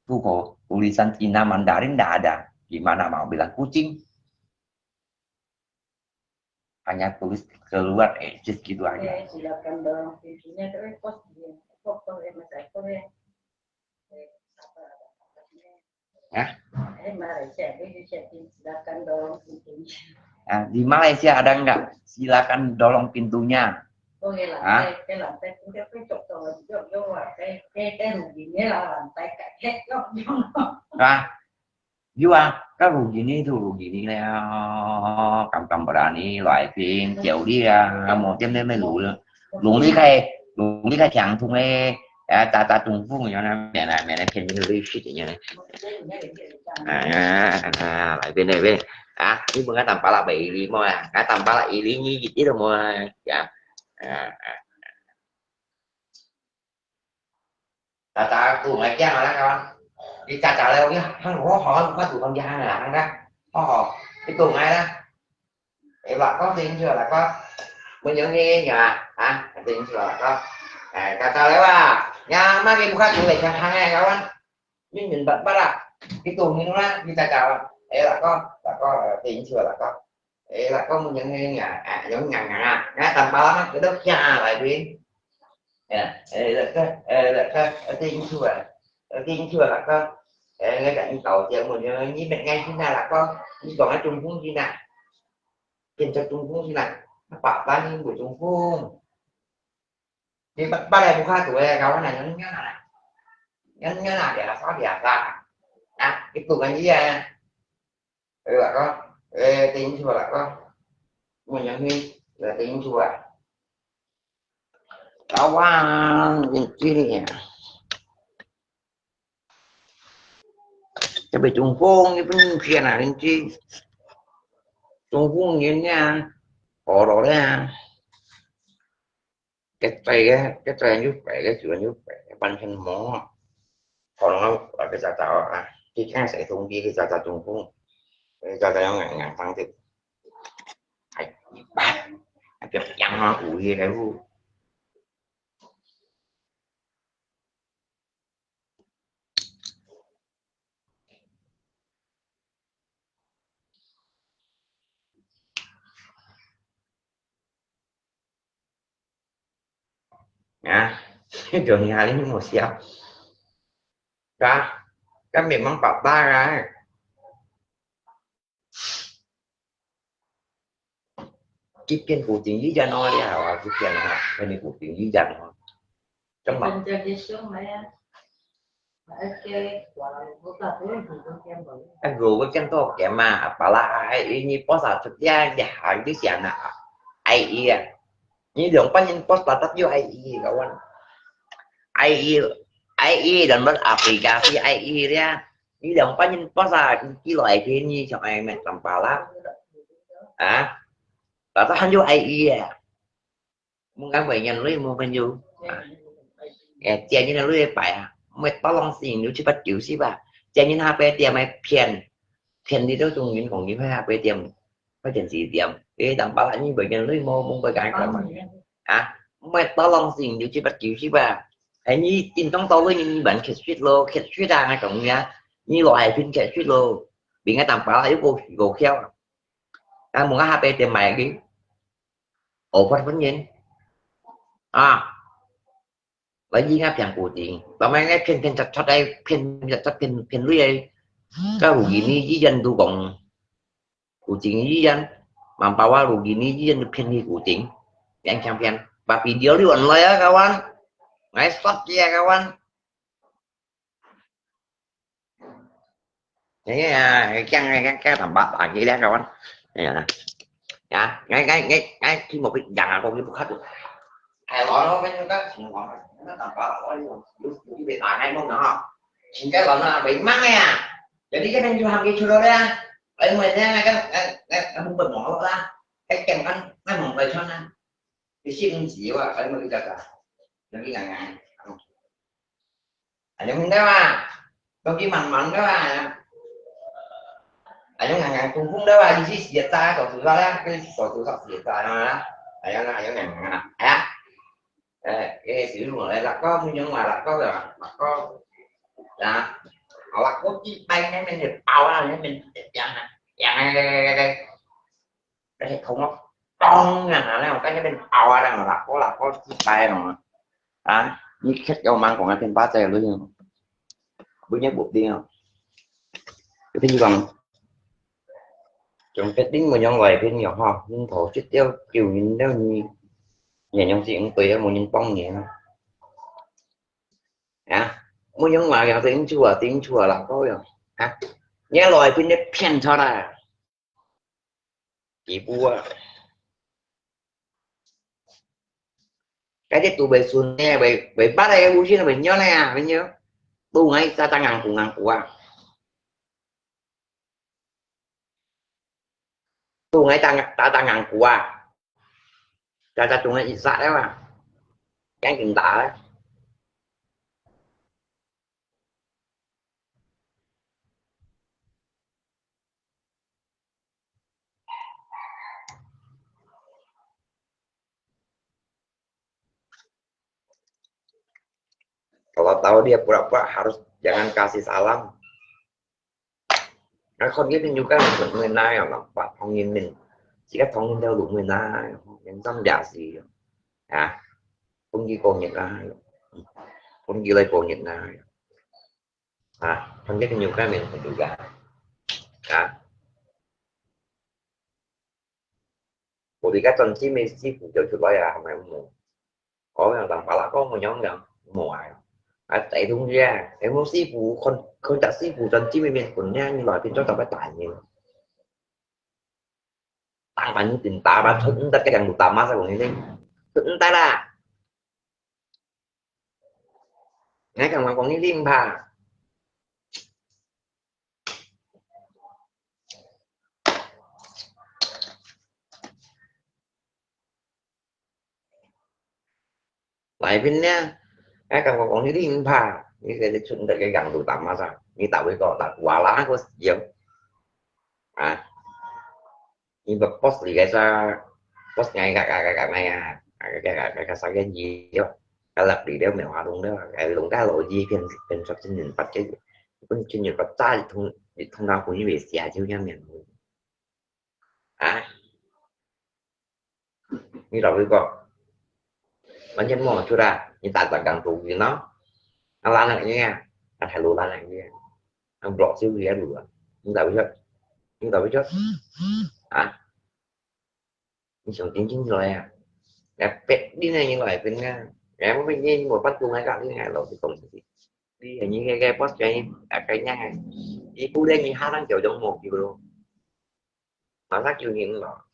A: tuko tulisan Cina Mandarin tidak ada, gimana mau bilang kucing, hanya tulis keluar eksis gitu aja.
C: Silakan dorong pintunya terus pos dia foto mas ekor ya
A: Hah?
C: Malaysia dia silakan dorong pintunya.
A: Nah, di Malaysia ada nggak? Silakan dorong pintunya.
C: Cái làm tay cũng cái chụp rồi vô cái gì nghĩa là làm tay cạnh hết góc
A: Nah, juga các vùng gini tuh gini là cầm berani loại phim chịu đi một trăm đến mấy lũ đi khai chẳng thùng ấy ta trùng phun cho nó mẹ này phim như đi shit như này lại bên này bên nhưng mà cái tầm là bị đi mà cái tầm là ý lý như gì đâu mà dạ ta tụi mày cha mà đó các bạn đi trả leo nhá hắn hỏi có tụi con gia là hắn đó hỏi cái tuần ai đó thì bà có tiền chưa là có mình nhận nghe nhà tiền chưa là có trả leo nhà má cái khác tụi này hàng ngày các bạn nhưng mình bật bắt cái tuần như nó đi trả để là có tiền chưa là có để là có mình nhận nghe nhà giống ngàn tầm ba lắm cái đất cha lại biến tiền chưa là có ngay cạnh cầu chợ mình như bên ngay thế nào là có còn ở Trung Quốc như nào trên cho Trung Quốc như nào nó bạc bao nhiêu của Trung Quốc thì ba đây một hai tuổi cao cái này nhớ nào để là có gì ra cái tuổi anh với là có tiền chưa là có mình nhận huy là tiền chưa tao quá chi nàyจะไปจงโป้งนี่เป็นเพี้ยนอะไรจริงจงโป้งอย่างเงี้ยพอเราเนี่ยcái trai giúp vậy cái chuyện giúp vậy ban chân mỏ còn nó ở cái giá tạo cái khác sẽ thông kia cái giá tạo jung phung cái giá tạo ngàn ngàn tăng thì hay bát cái chăng nó ủi cái luôn trường nhà đến một xíu ra cái miệng mắng bạc ba ra cái kênh của chuyện với gia nói đi hả cái kênh hả cái này của chuyện với gia nói trong mặt anh gù với chân to kẻ mà bà la ai như có sao thực ra giả cái chuyện nào ai như dòng bao nhiêu post là tắt vô ai cậu anh ai dan beraplikasi AI dia ini dong panjang pasar kilo AI ini sama yang tampala là ta hanyo AI muốn ngắm vậy nhanh lấy mua bên du chè như là lấy bài mày to long xìn nếu chỉ bắt chịu xí bà chè như HP tiệm mày phiền đi đâu chung những còn những phải HP tiệm phải tiền gì tiệm để đảm bảo như vậy nhanh lấy mua muốn bài cái mà mày to long xìn nếu chỉ bắt chịu xí bà như tin trong tôi như bệnh khét suýt ra ngay cộng nha như loại phim khét suýt lô bị ngay tầm bảo là cô gồ khéo muốn HP tiệm mày cái ổ phát vấn nhiên bởi vì ngáp chẳng của tiền và mấy cái phiên chặt đây phiên lưới đây các rủ gini với dân tu cộng của tiền với dân mà bảo qua rủ gini với dân phiên đi của tiền yang champion và video đi online á các bạn ngay stop chia các bạn cái thằng bạc là gì đó các bạn ngay khi một cái dàn con cái khách ai gọi nó cái nó tầm bạc nó bị tài hay không nữa không cái bọn nó bị mắc nha jadi kan yang cuma cái chỗ đó ở ngoài ra cái không bật mỏ ra cái kèm ăn cái mỏng về cho ăn cái xin gì vậy ở ngoài cái cả cái ngàn anh em đó à có cái mặn đó à anh em ngàn cũng đó à đi diệt ta còn thứ ra cái còn thứ sọc diệt ta đó anh em ngàn cái sử dụng lại là có nhưng mà là có là họ là có cái bay cái mình được bao ra mình dạng cái không nó con là cái bên bao ra là có bay rồi như khách đâu mang còn thêm ba tè luôn không bữa nhất buộc đi không cái gì bằng trong cái tính mà nhau ngoài bên nhỏ họ nhưng thổ chết tiêu kiểu nhìn đâu như nhà nhau chuyện tùy một nhìn bông nhẹ muốn nhấn mà cái tiếng chùa là có rồi nhớ lời bên đấy pen cho ra chỉ bua cái đấy tụi bề xuân nghe bề bắt đây bố chứ là bề nhớ này bề nhớ tu ngay ta ngàn của tu ngay ta ngàn của ta tu ngay ít đấy mà cái chuyện tạ đấy kalau tahu dia pura-pura harus jangan kasih salam nó không biết như cái người này là bạn không nhìn mình chỉ có thông tin theo đúng người này những tâm giả gì không gì còn nhận ai không gì lại còn nhận ai không biết nhiều cái mình phải được bởi vì các tuần chí mình phụ trợ chút lại không phải mù có là tầm là có một nhóm gần ngoài tại đúng ra em muốn sĩ phụ không trả sĩ phụ tuần chí mình còn nha như loại thì cho tao phải tải nhiều tăng bạn tình tạ bạn thức ta cái đằng một tầm mà sao còn đi thức ta là ngay cả mà còn đi liêm bà lại bên nha ngay cả mà còn đi liêm bà như cái chuyện cái gần tụ tầm mà sao như tao với con là quả lá có gì không nhưng mà post thì cái ra post ngay cái này cái sao cái gì đó cái lập đi đeo mèo hoa luôn đó cái luôn cái lộ gì phiên sắp sinh nhìn bắt cái cũng chuyên nghiệp bắt ta thì thông nào cũng như việc xả chiếu nha mình như đầu với con bánh chén mò chưa ra nhưng tại cần trụ gì nó lan lại nha anh thầy lùa lan lại nha anh lọt xíu gì lùa chúng ta biết chết những sự tiếng chính rồi đẹp pet đi này như vậy bên em có bên như một bắt chuông hay gặp như ngày rồi thì còn đi như cái post cái nhà đi cú đen như 2 tháng triệu trong một chiều luôn mà phát chưa những đó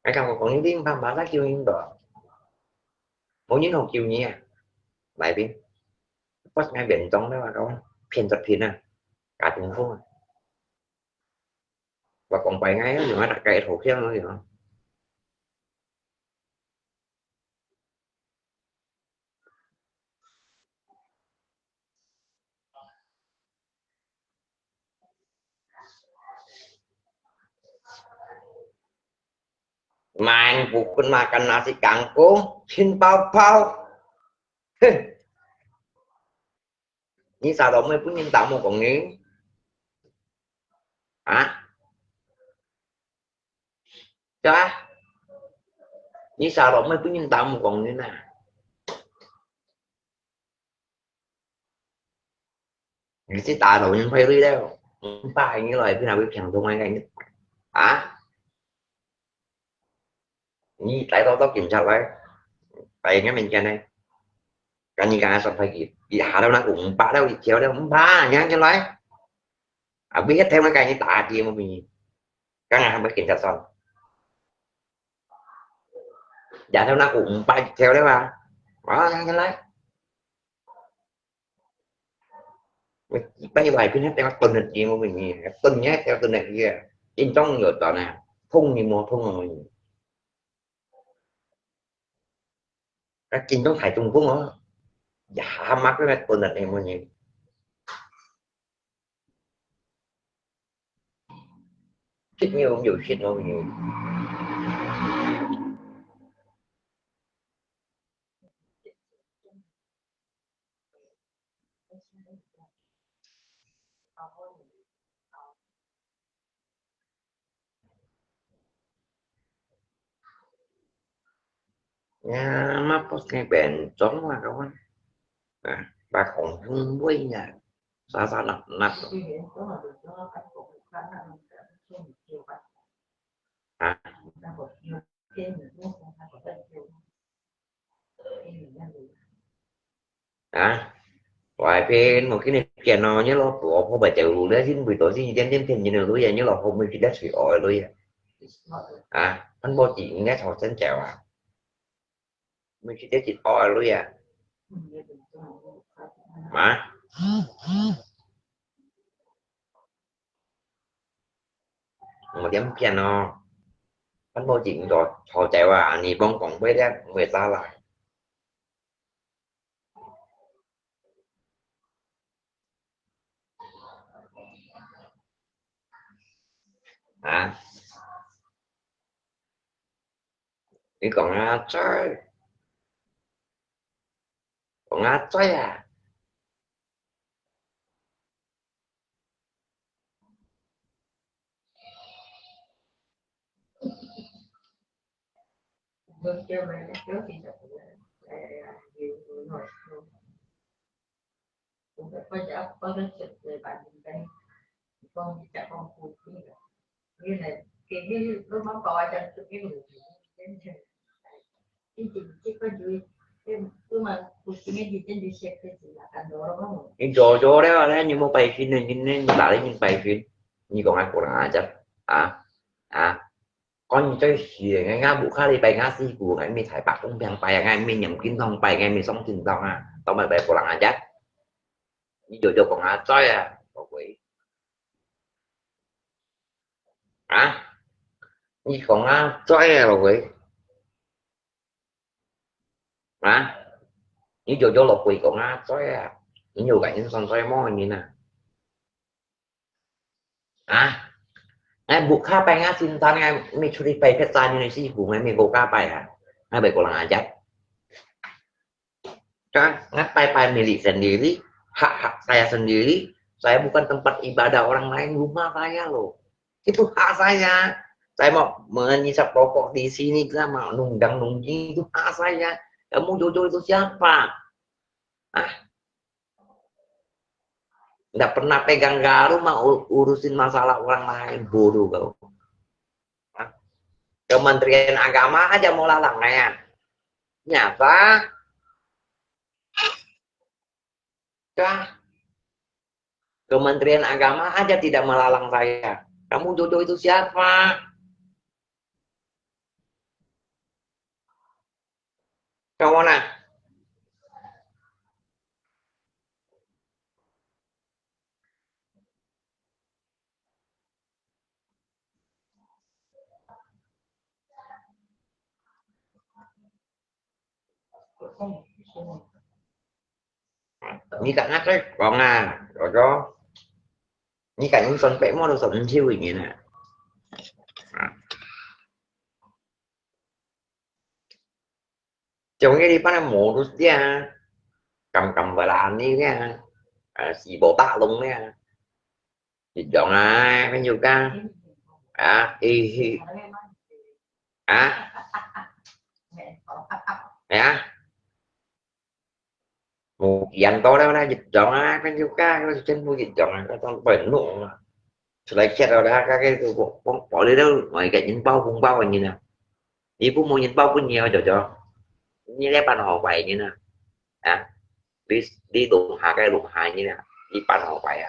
A: cái không còn những tiếng mà phát chưa những đó mỗi những học chiều nha lại biết post ngay bên trong đó mà có phiền tập phiền cả tiếng không và còn bài ngay thì nó đặt cây thuộc theo nữa thì nó main bukan makan nasi kangkung xin bao bao như sao đó mới punya tạo một còn nghĩ cho như sao đó mới punya tạo một còn như nào những cái tạ rồi nhưng phải đi đâu phải như lời cái nào biết chẳng không ai nhất như tại tao kiểm tra lại tại cái mình cho này cái như cái sao phải gì hạ đâu nó cũng ba đâu chéo đâu ba nhá cho lấy biết theo nó cái như tạ gì mà mình cái ngày mới kiểm tra xong dạ theo nó cũng ba theo đấy mà đó nhá cho lấy bay bài phim hết theo tuần này gì mà mình tuần nhé theo tuần này kia in trong nhiều tờ nào thông thì một thông mà mình các chính trong thải Trung Quốc nó giả mắt cái tuần này mà mình shit nhiều shit nó nhiều nha mắt có cái bền trống là các bạn bà còn hung quay nhà xa xa nặng nặng à à ngoài bên một cái này piano nhớ lo của có bài chịu đấy xin buổi tối xin đến đến tiền như nào luôn nhớ là hôm mình chỉ đất sủi ỏi luôn à anh bao chị nghe thọ chân chào à mình chỉ đất chị ỏi luôn mà một đám piano anh bao chị rồi thọ chào à anh bông còn với đấy người ta lại à đi còn chơi còn chơi à
C: Vâng, kêu mày trước thì nhiều người rồi cũng phải có cái sự về bản thân đây con chả con phụ như này cái lúc nó coi cho cái người đến cái có vui cái mà cuộc chiến gì trên đi xe cái gì là cảnh đó đó
A: những trò trò đấy là nhưng mà bài phim này nhìn lại đấy những bài phim như còn ai của là chắc à à có những cái gì ngay ngã bộ khác đi bài ngã si của ngày mình thải bạc cũng bằng bài ngày mình nhầm kín thông bài ngày mình xong trình tông à tao bài bài của là chắc như chỗ còn ai chơi à có quỷ à như còn ai chơi à có quỷ à như chỗ lộc quỷ còn ai chơi à những nhiều cảnh những con chơi mò như nè à ngay buộc khác bài ngã xin tao ngay mình cho đi bài phép ra như này si của ngày mình vô ca bài à ngay bài của là chắc kan ngapain milik sendiri hak-hak saya sendiri saya bukan tempat ibadah orang lain rumah saya loh itu hak saya mau mengisap rokok di sini saya mau nunggang nungging itu hak saya kamu Jojo itu siapa ah nggak pernah pegang garu mau urusin masalah orang lain bodoh kau ah, Kementerian Agama aja mau lalang ya nyata kah Kementerian Agama aja tidak melalang saya. Kamu Jojo itu siapa? Kamu mana? Như cả ngắt đấy, còn rồi có như cả những con vẽ mô đồ sống siêu hình như này. Chồng cái đi bắt em mổ được nha, cầm cầm và làm đi nha, xì bộ tạ luôn nha. Thì chọn cái nhiều ca, hi một dàn to đó dịch chọn cái nhiều ca trên mua dịch chọn cái con bệnh luôn. Lại chết rồi đó cái bỏ đi đâu ngoài cái những bao bao như nào đi cũng mua những bao cũng nhiều cho như lẽ ban họ vậy như nào đi đi đụng hạ cái đụng hạ như nào đi ban họ vậy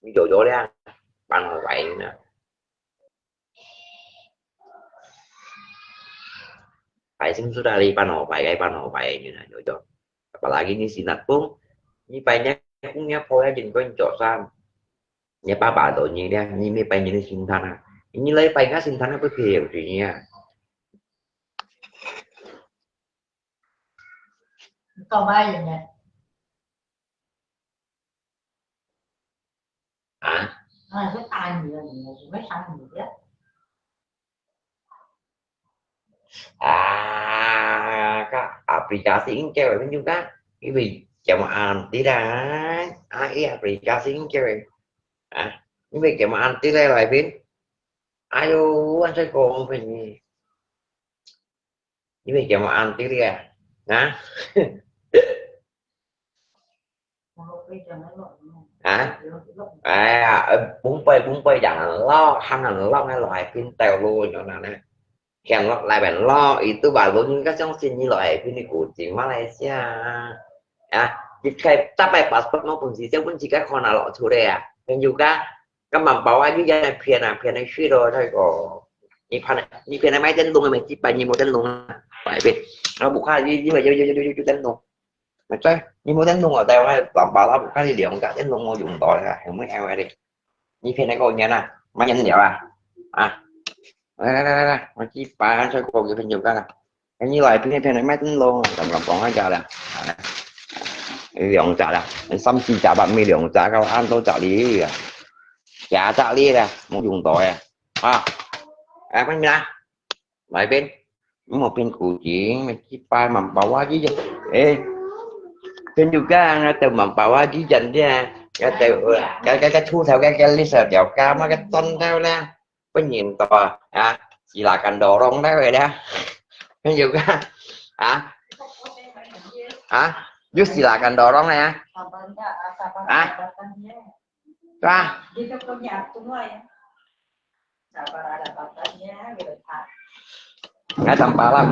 A: ví dụ chỗ đấy ban họ vậy như nào phải xin sudah đi ban họ vậy cái ban họ vậy như nào cho apalagi ini sinat pun ini banyak cũng nghe phôi dừng có chỗ sao nhà ba bà tội gì đây như mấy bay như sinh thành à như lấy bay ngã sinh thành nó có hiểu gì nha
C: Câu bay vậy nè.
A: à
C: Cái tai nhiều mấy xanh nhiều đó.
A: các aplikasi cewek kan juga ini jamaah tidak aplikasi cewek ini jamaah tidak lại bên ayo anh sẽ còn phải ini jamaah tidak hả bún bơi jangan lo hangan lo ngay loại phim tèo luôn nhỏ nào nè kèm lại bạn lo itu baru các trong xin như loại phim của chị Malaysia jika sampai paspor maupun visa pun jika kau nak lok sore dan juga kan membawa juga pian syiro thôi có như pian máy tính luôn mà chỉ bài như một tính luôn phải biết nó buộc hai với mà vô tính luôn mà chơi như một tính luôn ở đây làm bảo là một cái điện cả tính luôn dùng tội là không mới eo đi như pian này coi nha nè máy nhanh vậy đây mà chỉ bài chơi còn cái dùng cái này như lại pian này máy tính luôn làm còn hết trời nè lượng trả là xăm chi trả bạn mi lượng trả cao ăn tôi trả lý trả trả lý ra muốn dùng tội em anh ra lại bên một bên cụ chỉ chi ba mà bảo quá chứ ê trên juga từ mà bảo quá chứ dành ra cái thu theo cái lý sở dẻo cao mà cái tân theo nè có nhìn tòa chỉ là cảnh đồ rong đấy rồi đó trên juga Just silakan dorong ya. Wah. Ngay tanpa lah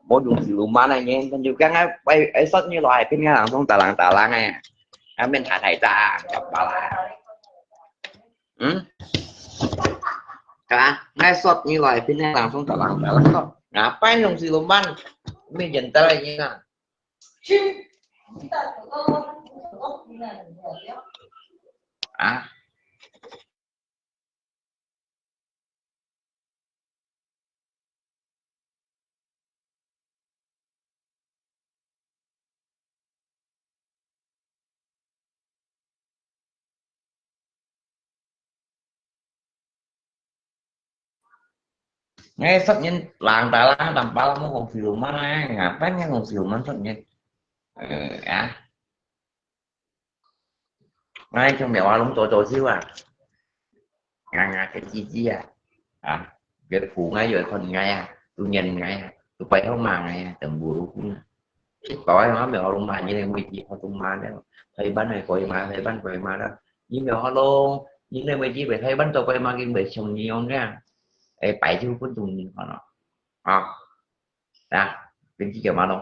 A: mau dùng siluman này nghe dan juga ngay bay esot như loài pin ngay langsung talang này bên thải ra kepala ngay esot như loài pin ngay langsung talang kok ngapain dùng siluman mình jentel lagi nah nghe sắp nhân làng ta lá tầm ba lắm còn siluman ngapain nghe còn siluman sắp nhân ngay trong mèo lúng trội xíu cái chi cái phụ ngay rồi còn ngay tôi nhìn ngay tôi quay không mà ngay tầm bùa cũng tỏi nó mèo luôn mà như này mình chỉ họ tung mà đó thấy bánh này quay mà thấy bánh quay mà đó với mèo luôn những này mình chỉ phải thấy bánh tôi quay mà cái bị sùng nhiều nha bảy chứ cũng tung nhiều nó bên chỉ kiểu mà đâu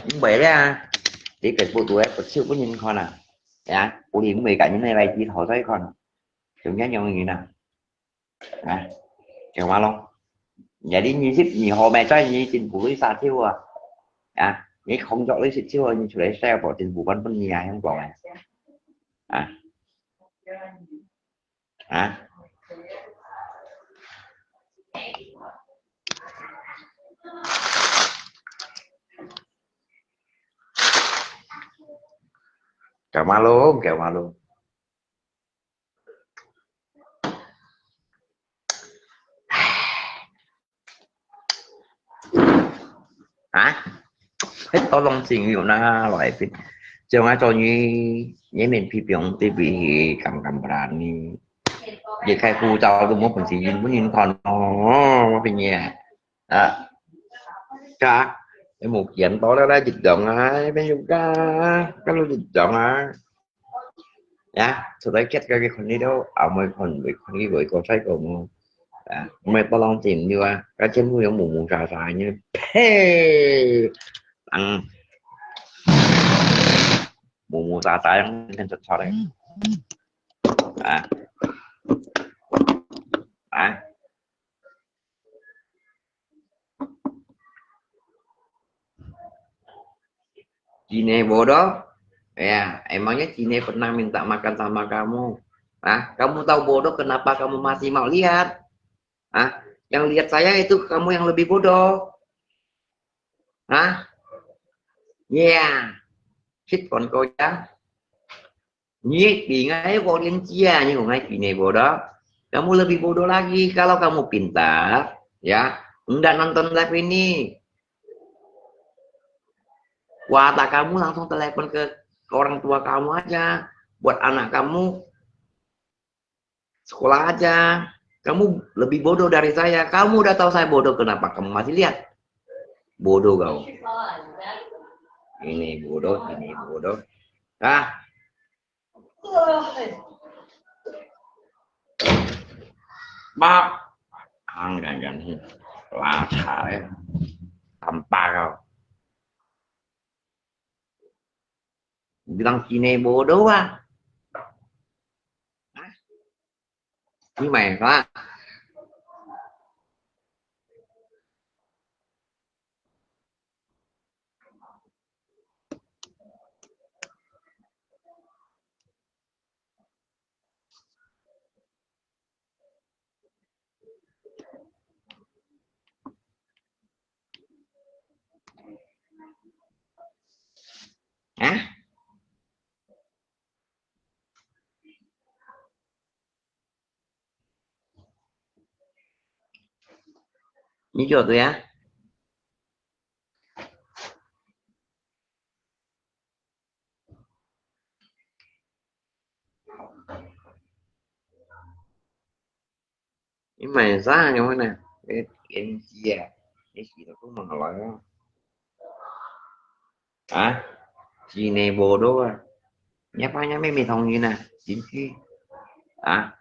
A: những bể ra chỉ cần bộ tuổi có siêu có nhìn con của điểm về cả những này này chỉ thổi thấy con chúng nhớ nhau người nào kiểu mà luôn vậy đi như ship gì hồ mẹ trai như trình phụ lý xa thiếu nghĩ không rõ lý xịt thiếu như chủ đề xe bỏ trình phụ văn phân nhà không bỏ này kẹo ma luôn hết to lòng xin nhiều na loại phim cho ngay cho như mình phim dùng TV cầm brand vậy khai khu cho tôi muốn phần gì muốn nhìn còn nó bên nhà cái một dạng tối đó dịch động bên dùng cái lô dịch động sau đấy chết cái con đi đâu mấy con bị con đi với con trai cùng mấy to lòng tìm như cái chân nuôi mù xài như ăn mù xài trên thật sao đây chị này bộ đó Ya, emangnya Cine pernah minta makan sama kamu? Ah, kamu tahu bodoh kenapa kamu masih mau lihat? Ah, yang lihat saya itu kamu yang lebih bodoh. Ah, yeah, shit còn cô cháu. Nhiệt thì ngay vô đến chia nhưng còn ngay Cine bodoh. Kamu lebih bodoh lagi kalau kamu pintar, ya. Enggak nonton live ini. Kuota kamu langsung telepon ke orang tua kamu aja. Buat anak kamu sekolah aja. Kamu lebih bodoh dari saya. Kamu udah tahu saya bodoh, kenapa kamu masih lihat? Bodoh kau. Ini bodoh, ini bodoh. Ah, bác. Anh gần là thải tầm ba kau. Bilang sini bodoh ah. Ini mày lah. Hả? Như chưa tôi á. Nhưng mà ra như thế này. Cái gì à? Cái gì đó cũng mà loại đó. Hả? Sini bodoh ah. Nyapanya mimi thông như nè. Chính khi. Hả?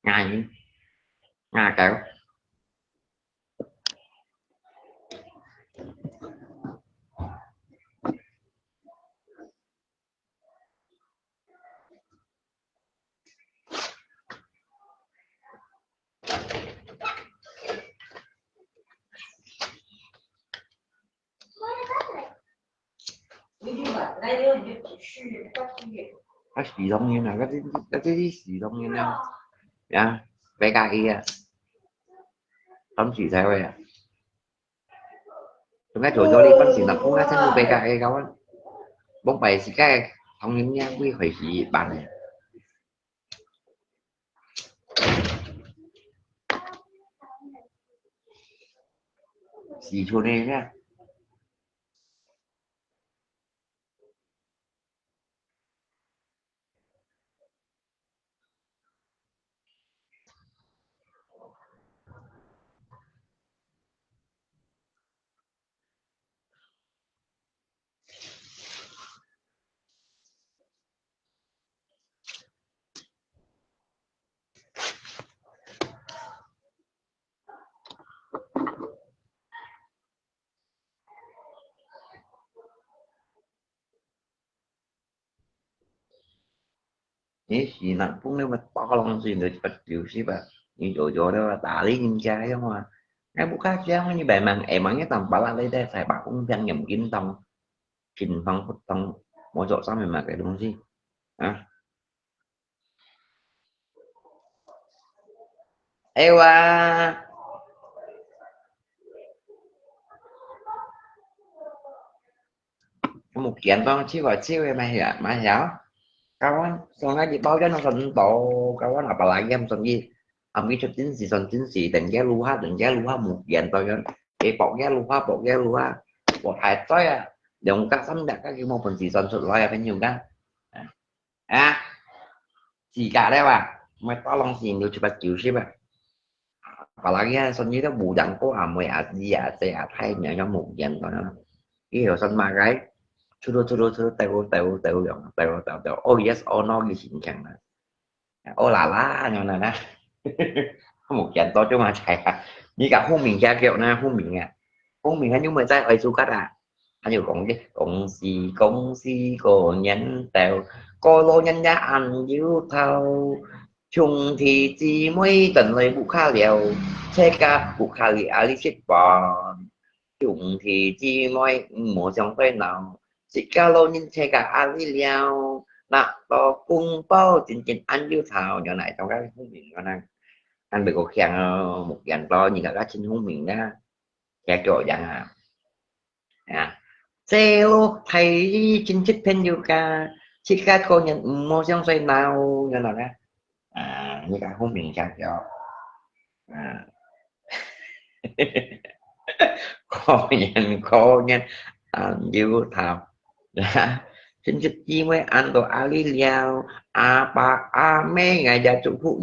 A: Ngay. Ngay kéo. Cái gì đông như nào? Cái gì đông như nào? Ya, PKI à. Không chỉ theo vậy à. Chúng ta chỗ cho đi con chỉ là không có thân của PKI kawan. Bông bày xí cái không những nha quy phải chỉ bạn này. Xí chỗ này nha. Ini xí nặng cũng nếu mà to lòng gì nữa bật điều xí bà. Như chỗ đó là tả lý nhìn trai không à. Cái bút khác chứ như vậy mà em ăn cái tầm bà lại đây phải bảo cũng dân nhầm kín tông. Kinh phong phút tông. Mỗi chỗ sao mà cái đúng gì. À. Ê à. Một kiện con chiêu em mày hiểu. Kawan, soalnya di bawah kan sentuh, kawan apalagi yang sendiri ambil cutin si dan dia luha mungkin tau kan bọc ghé luha bọc hại tới à đồng các sắm đặt các cái mô phần season sụt loài phải nhiều kan à chỉ cả đấy bà mày to lòng gì nhiều cepat chịu sih bà apalagi sendiri itu budang kok ame Asia sehat hay nhỏ mungkin tau nó cái hiểu sân mà cái Suruh tahu. Oh yes, oh no gì xin chẳng nè. Oh là lá nhỏ nè nè. Một trận to cho mà chạy. Như cả hôn mình ra kẹo na hôn mình à. Hôn mình nhưng mà ra ở su cắt à. Anh nhiều công si cổ nhân tèo. Cô lô nhân giá ăn dữ thao. Chung thì chỉ mới tận lời bụng khá liều. Thế cả bụng khá liều ali chết bò. Chung thì chỉ mới một trong phải nào. Jikalau nhìn thấy cả Ali liao nạc to cung bao chính chính ăn yêu thảo nhỏ này trong các hung miệng nó năng ăn bị có khen một dàn to như các trên hung miệng đó kẻ chỗ chẳng hạn à Seo thầy chính chức pen yoga chỉ các cô nhận một trong số nào như nào đó như các hung miệng chẳng chỗ à cô nhân ăn yêu thảo chính thức chi mới ăn đồ ali liao ba me ngày đã chúc phụ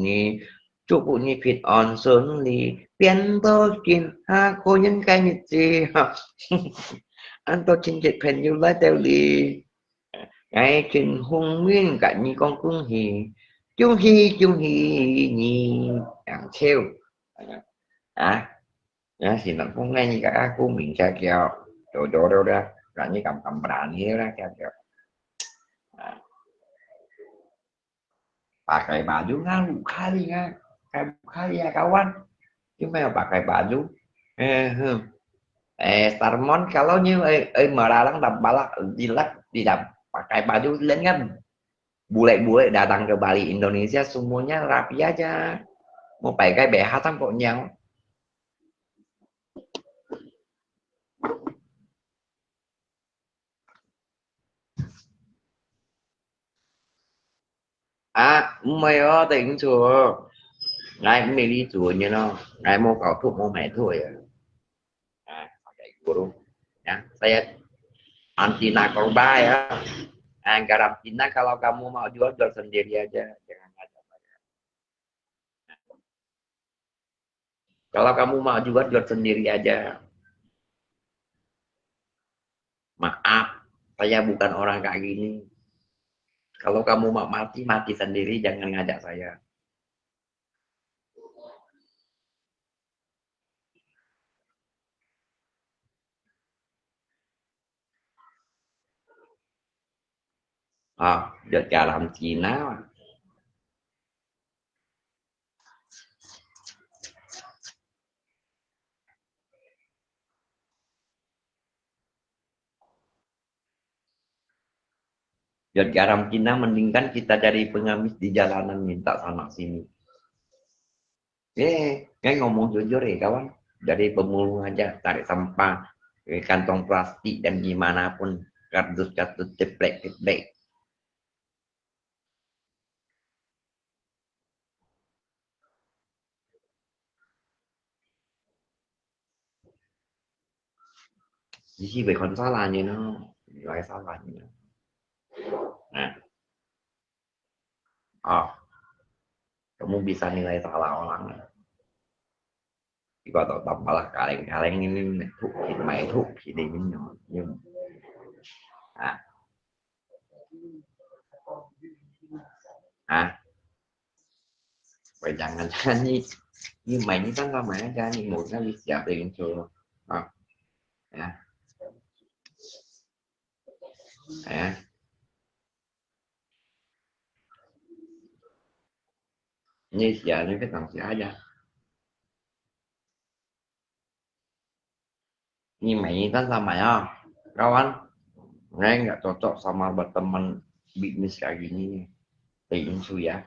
A: nhị phiệt on sơn li biến tô kiên ha cô nhân cái nhị chi ăn tô chính thức pen như lai teo li ngày trình hung nguyên cả như con chung hi nhị ăn theo đó thì nó cũng nghe như cả cô miệng cha kêu chỗ đâu ra là như cầm cầm đàn như đó kêu à, pakai baju kan kali kan kali ya kawan cuma pakai baju Starmon kalau như mà đang đập balak di đập pakai baju lên kan bule-bule datang ke Bali Indonesia semuanya rapi aja mau pakai BH tampaknya mày ơi tỉnh chùa ngày mình đi chùa như nó ngày mau cầu thuốc mau mẹ thôi pakai guru ya saya anti narkoba ya karantina kalau kamu mau jual jual sendiri aja jangan ngajak saya kalau kamu mau jual sendiri aja maaf saya bukan orang kayak gini kalau kamu mau mati mati sendiri jangan ngajak saya Giật gà làm Cina mà. Giật garam Cina mendingkan kita dari pengamis di jalanan minta sana sini. Kan ngomong jujur ya kawan. Dari pemulung aja tarik sampah, kantong plastik dan gimana pun kardus-kardus ceplek-ceplek. Chỉ về con salahnya nó gọi salahnya. Nah, kamu bisa nilai salah orang. Thì vào tập bảo là kaleng ini thuốc thì mày thuốc thì đi với nhau nhưng vậy jangan như mày như tao ra mày ra như một cái trả tiền chùa à, như giờ những cái thằng trả ra như mày như tao ra mày kawan nggak cocok sama berteman bisnis kayak gini Tinsu ya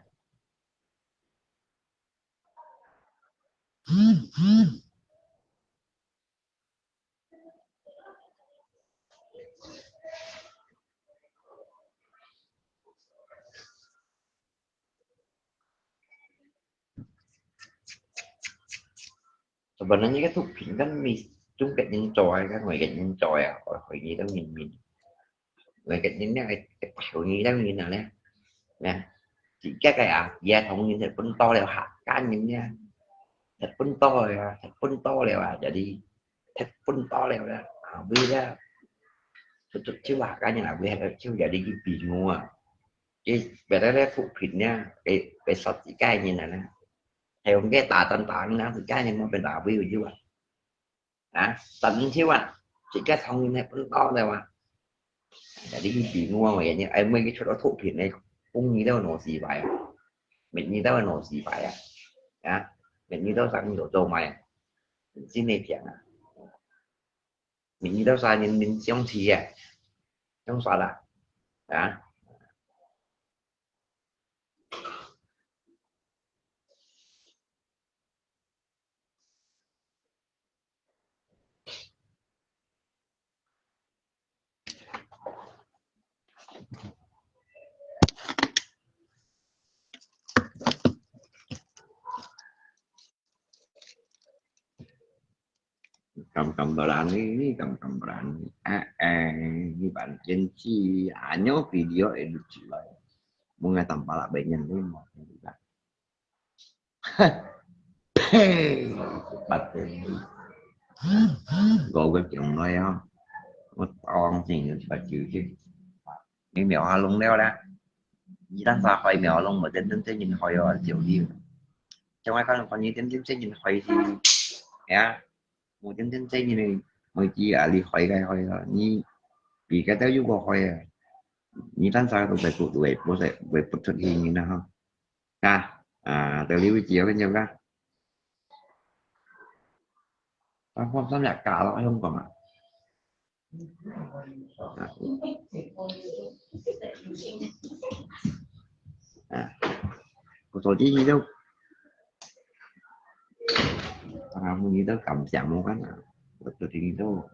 A: sebenarnya cái thuốc phiện kan chung cạnh nhân tròi các ngoài cạnh nhân tròi hội nghị đó mình ngoài cạnh nhân cái hội nghị đó mình nào nè chỉ cái gia thông như thật pun to leo hạt cá nhân nha thật pun to rồi thật pun to leo jadi thật pun to leo ra vì ra thực chứ là cá nhân là vì chứ jadi bingung cái về đó phụ phiện nha cái sọt chỉ cái như này nè theo cái tà tân tạng nó thì cái nhân nóเป็นđạo vì chứ tận chứ chỉ cái thông như này pun to leo jadi bingung vậy như em mấy cái chỗ đó phụ phiện này cũng như đâu nổ gì vậy mình như đâu nổ gì vậy mình như đâu sang nhiều đồ mày mình xin này chuyện mình như đâu sang nhìn trong thì Không sao đâu. Đó. Cầm berani, cầm berani. Ni bạn chân chi nhớ video edit lại. Mga tampala banyan din mo. Bật gọi cái chuyện này không? Một con gì bà chịu chứ. Những mèo hoa lông đeo ra. Chỉ đang xa khoai mèo lông mà tên tính sẽ nhìn khoai ở chịu đi. Trong ai con như tính sẽ nhìn khoai thì ya. Một tính sẽ nhìn mới chỉ đi khoai cái khoai là như vì cái tao giúp qua khoai à. Như đang xa tôi phải phụ tuổi bố sẽ về phụ thực hiện như nào không? Tao lý với chiếu với nhau ra. Tao không dám lạc cả nó không còn ạ. Có tổ chức gì đâu. Không như tao cầm chẳng một cái nào. Tổ chức gì đâu.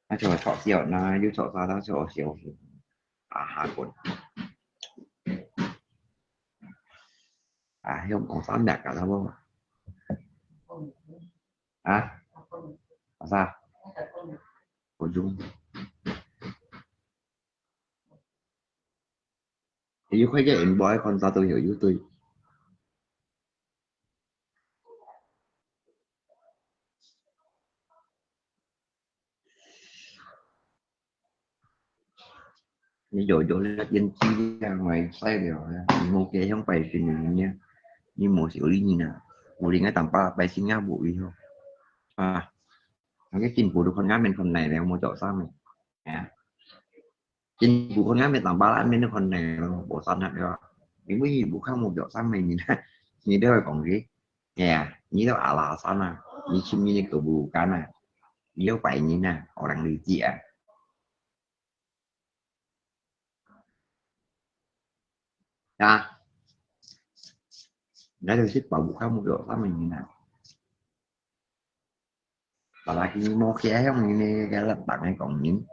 A: Nó cho sọ xỉu nó như sọ ra đó sọ xỉu. Hạ cột. Không có dám lạc cả đâu không? Sao? Của Dung. Thì you khuấy cái invoice con sao tôi hiểu you tôi. Ví dụ chỗ là dân chi ra ngoài xoay đều một cái không phải chuyện gì nha. Như một xử lý như nào. Một đi ngay tầm ba bài xin ngã bụi không? Cái chinh phụ được con ngã bên phần này là một chỗ sao mày? Chinh phụ con ngã bên tầm ba lá bên phần này bộ xanh hả rồi. Những cái gì bộ không một chỗ sao mày nhìn đó còn gì? Như đó là sao nè? Như chim như cầu bù cả nè. Nếu vậy như nè, họ đang đi chị à. Đó, đã được xích vào bộ không một chỗ sao mày như nào? Và là khi mua khé không như cái là bạn hay còn những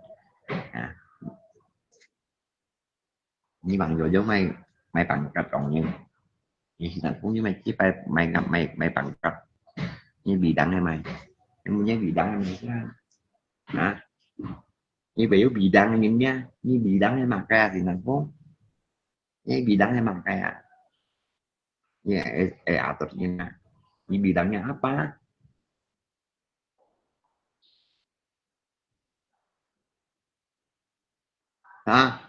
A: như bằng rồi giống mày mày bằng cách còn những như thành phố như mày chỉ phải mày ngập mày bằng cách như bị đắng hay mày em nhớ bị đắng em hả như biểu bị đắng em nhá như bị đắng hay mặt ra thì thành phố như bị đắng hay mặt ra như tự nhiên như bị đắng nhà apa hả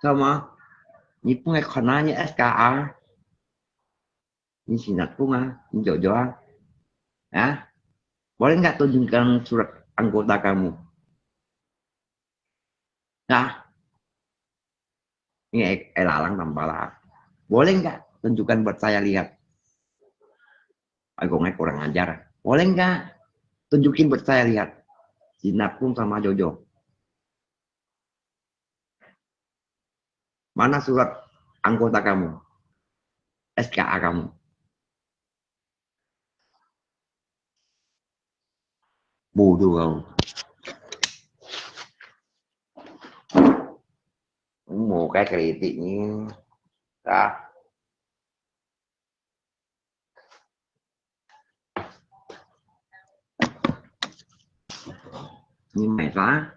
A: sama như punya konanya SKA ini sinat bunga ini jojo boleh nggak tunjukkan surat anggota kamu nah ini lalang tambah boleh nggak tunjukkan buat saya lihat aku nggak kurang ajar boleh nggak tunjukin buat saya lihat Sinat pun sama Jojo mana surat anggota kamu SKA kamu bodoh kau một cái kritik như ra như mày phá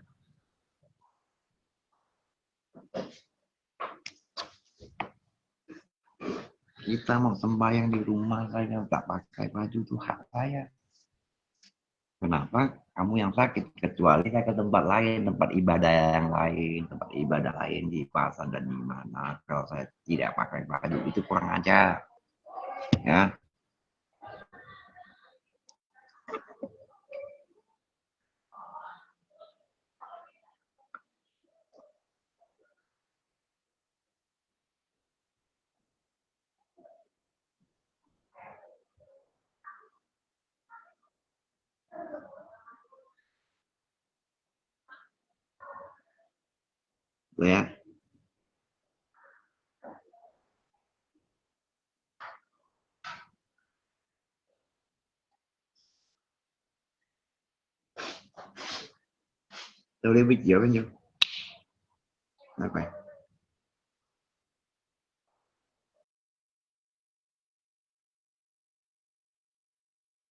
A: kita mau sembahyang di rumah saya tak pakai baju Tuhan saya kenapa kamu yang sakit kecuali saya ke tempat lain tempat ibadah lain di pasar dan di mana kalau saya tidak pakai baju itu kurang ajar ya lẹ. Tôi đi biết giữa bao nhiêu. Được rồi.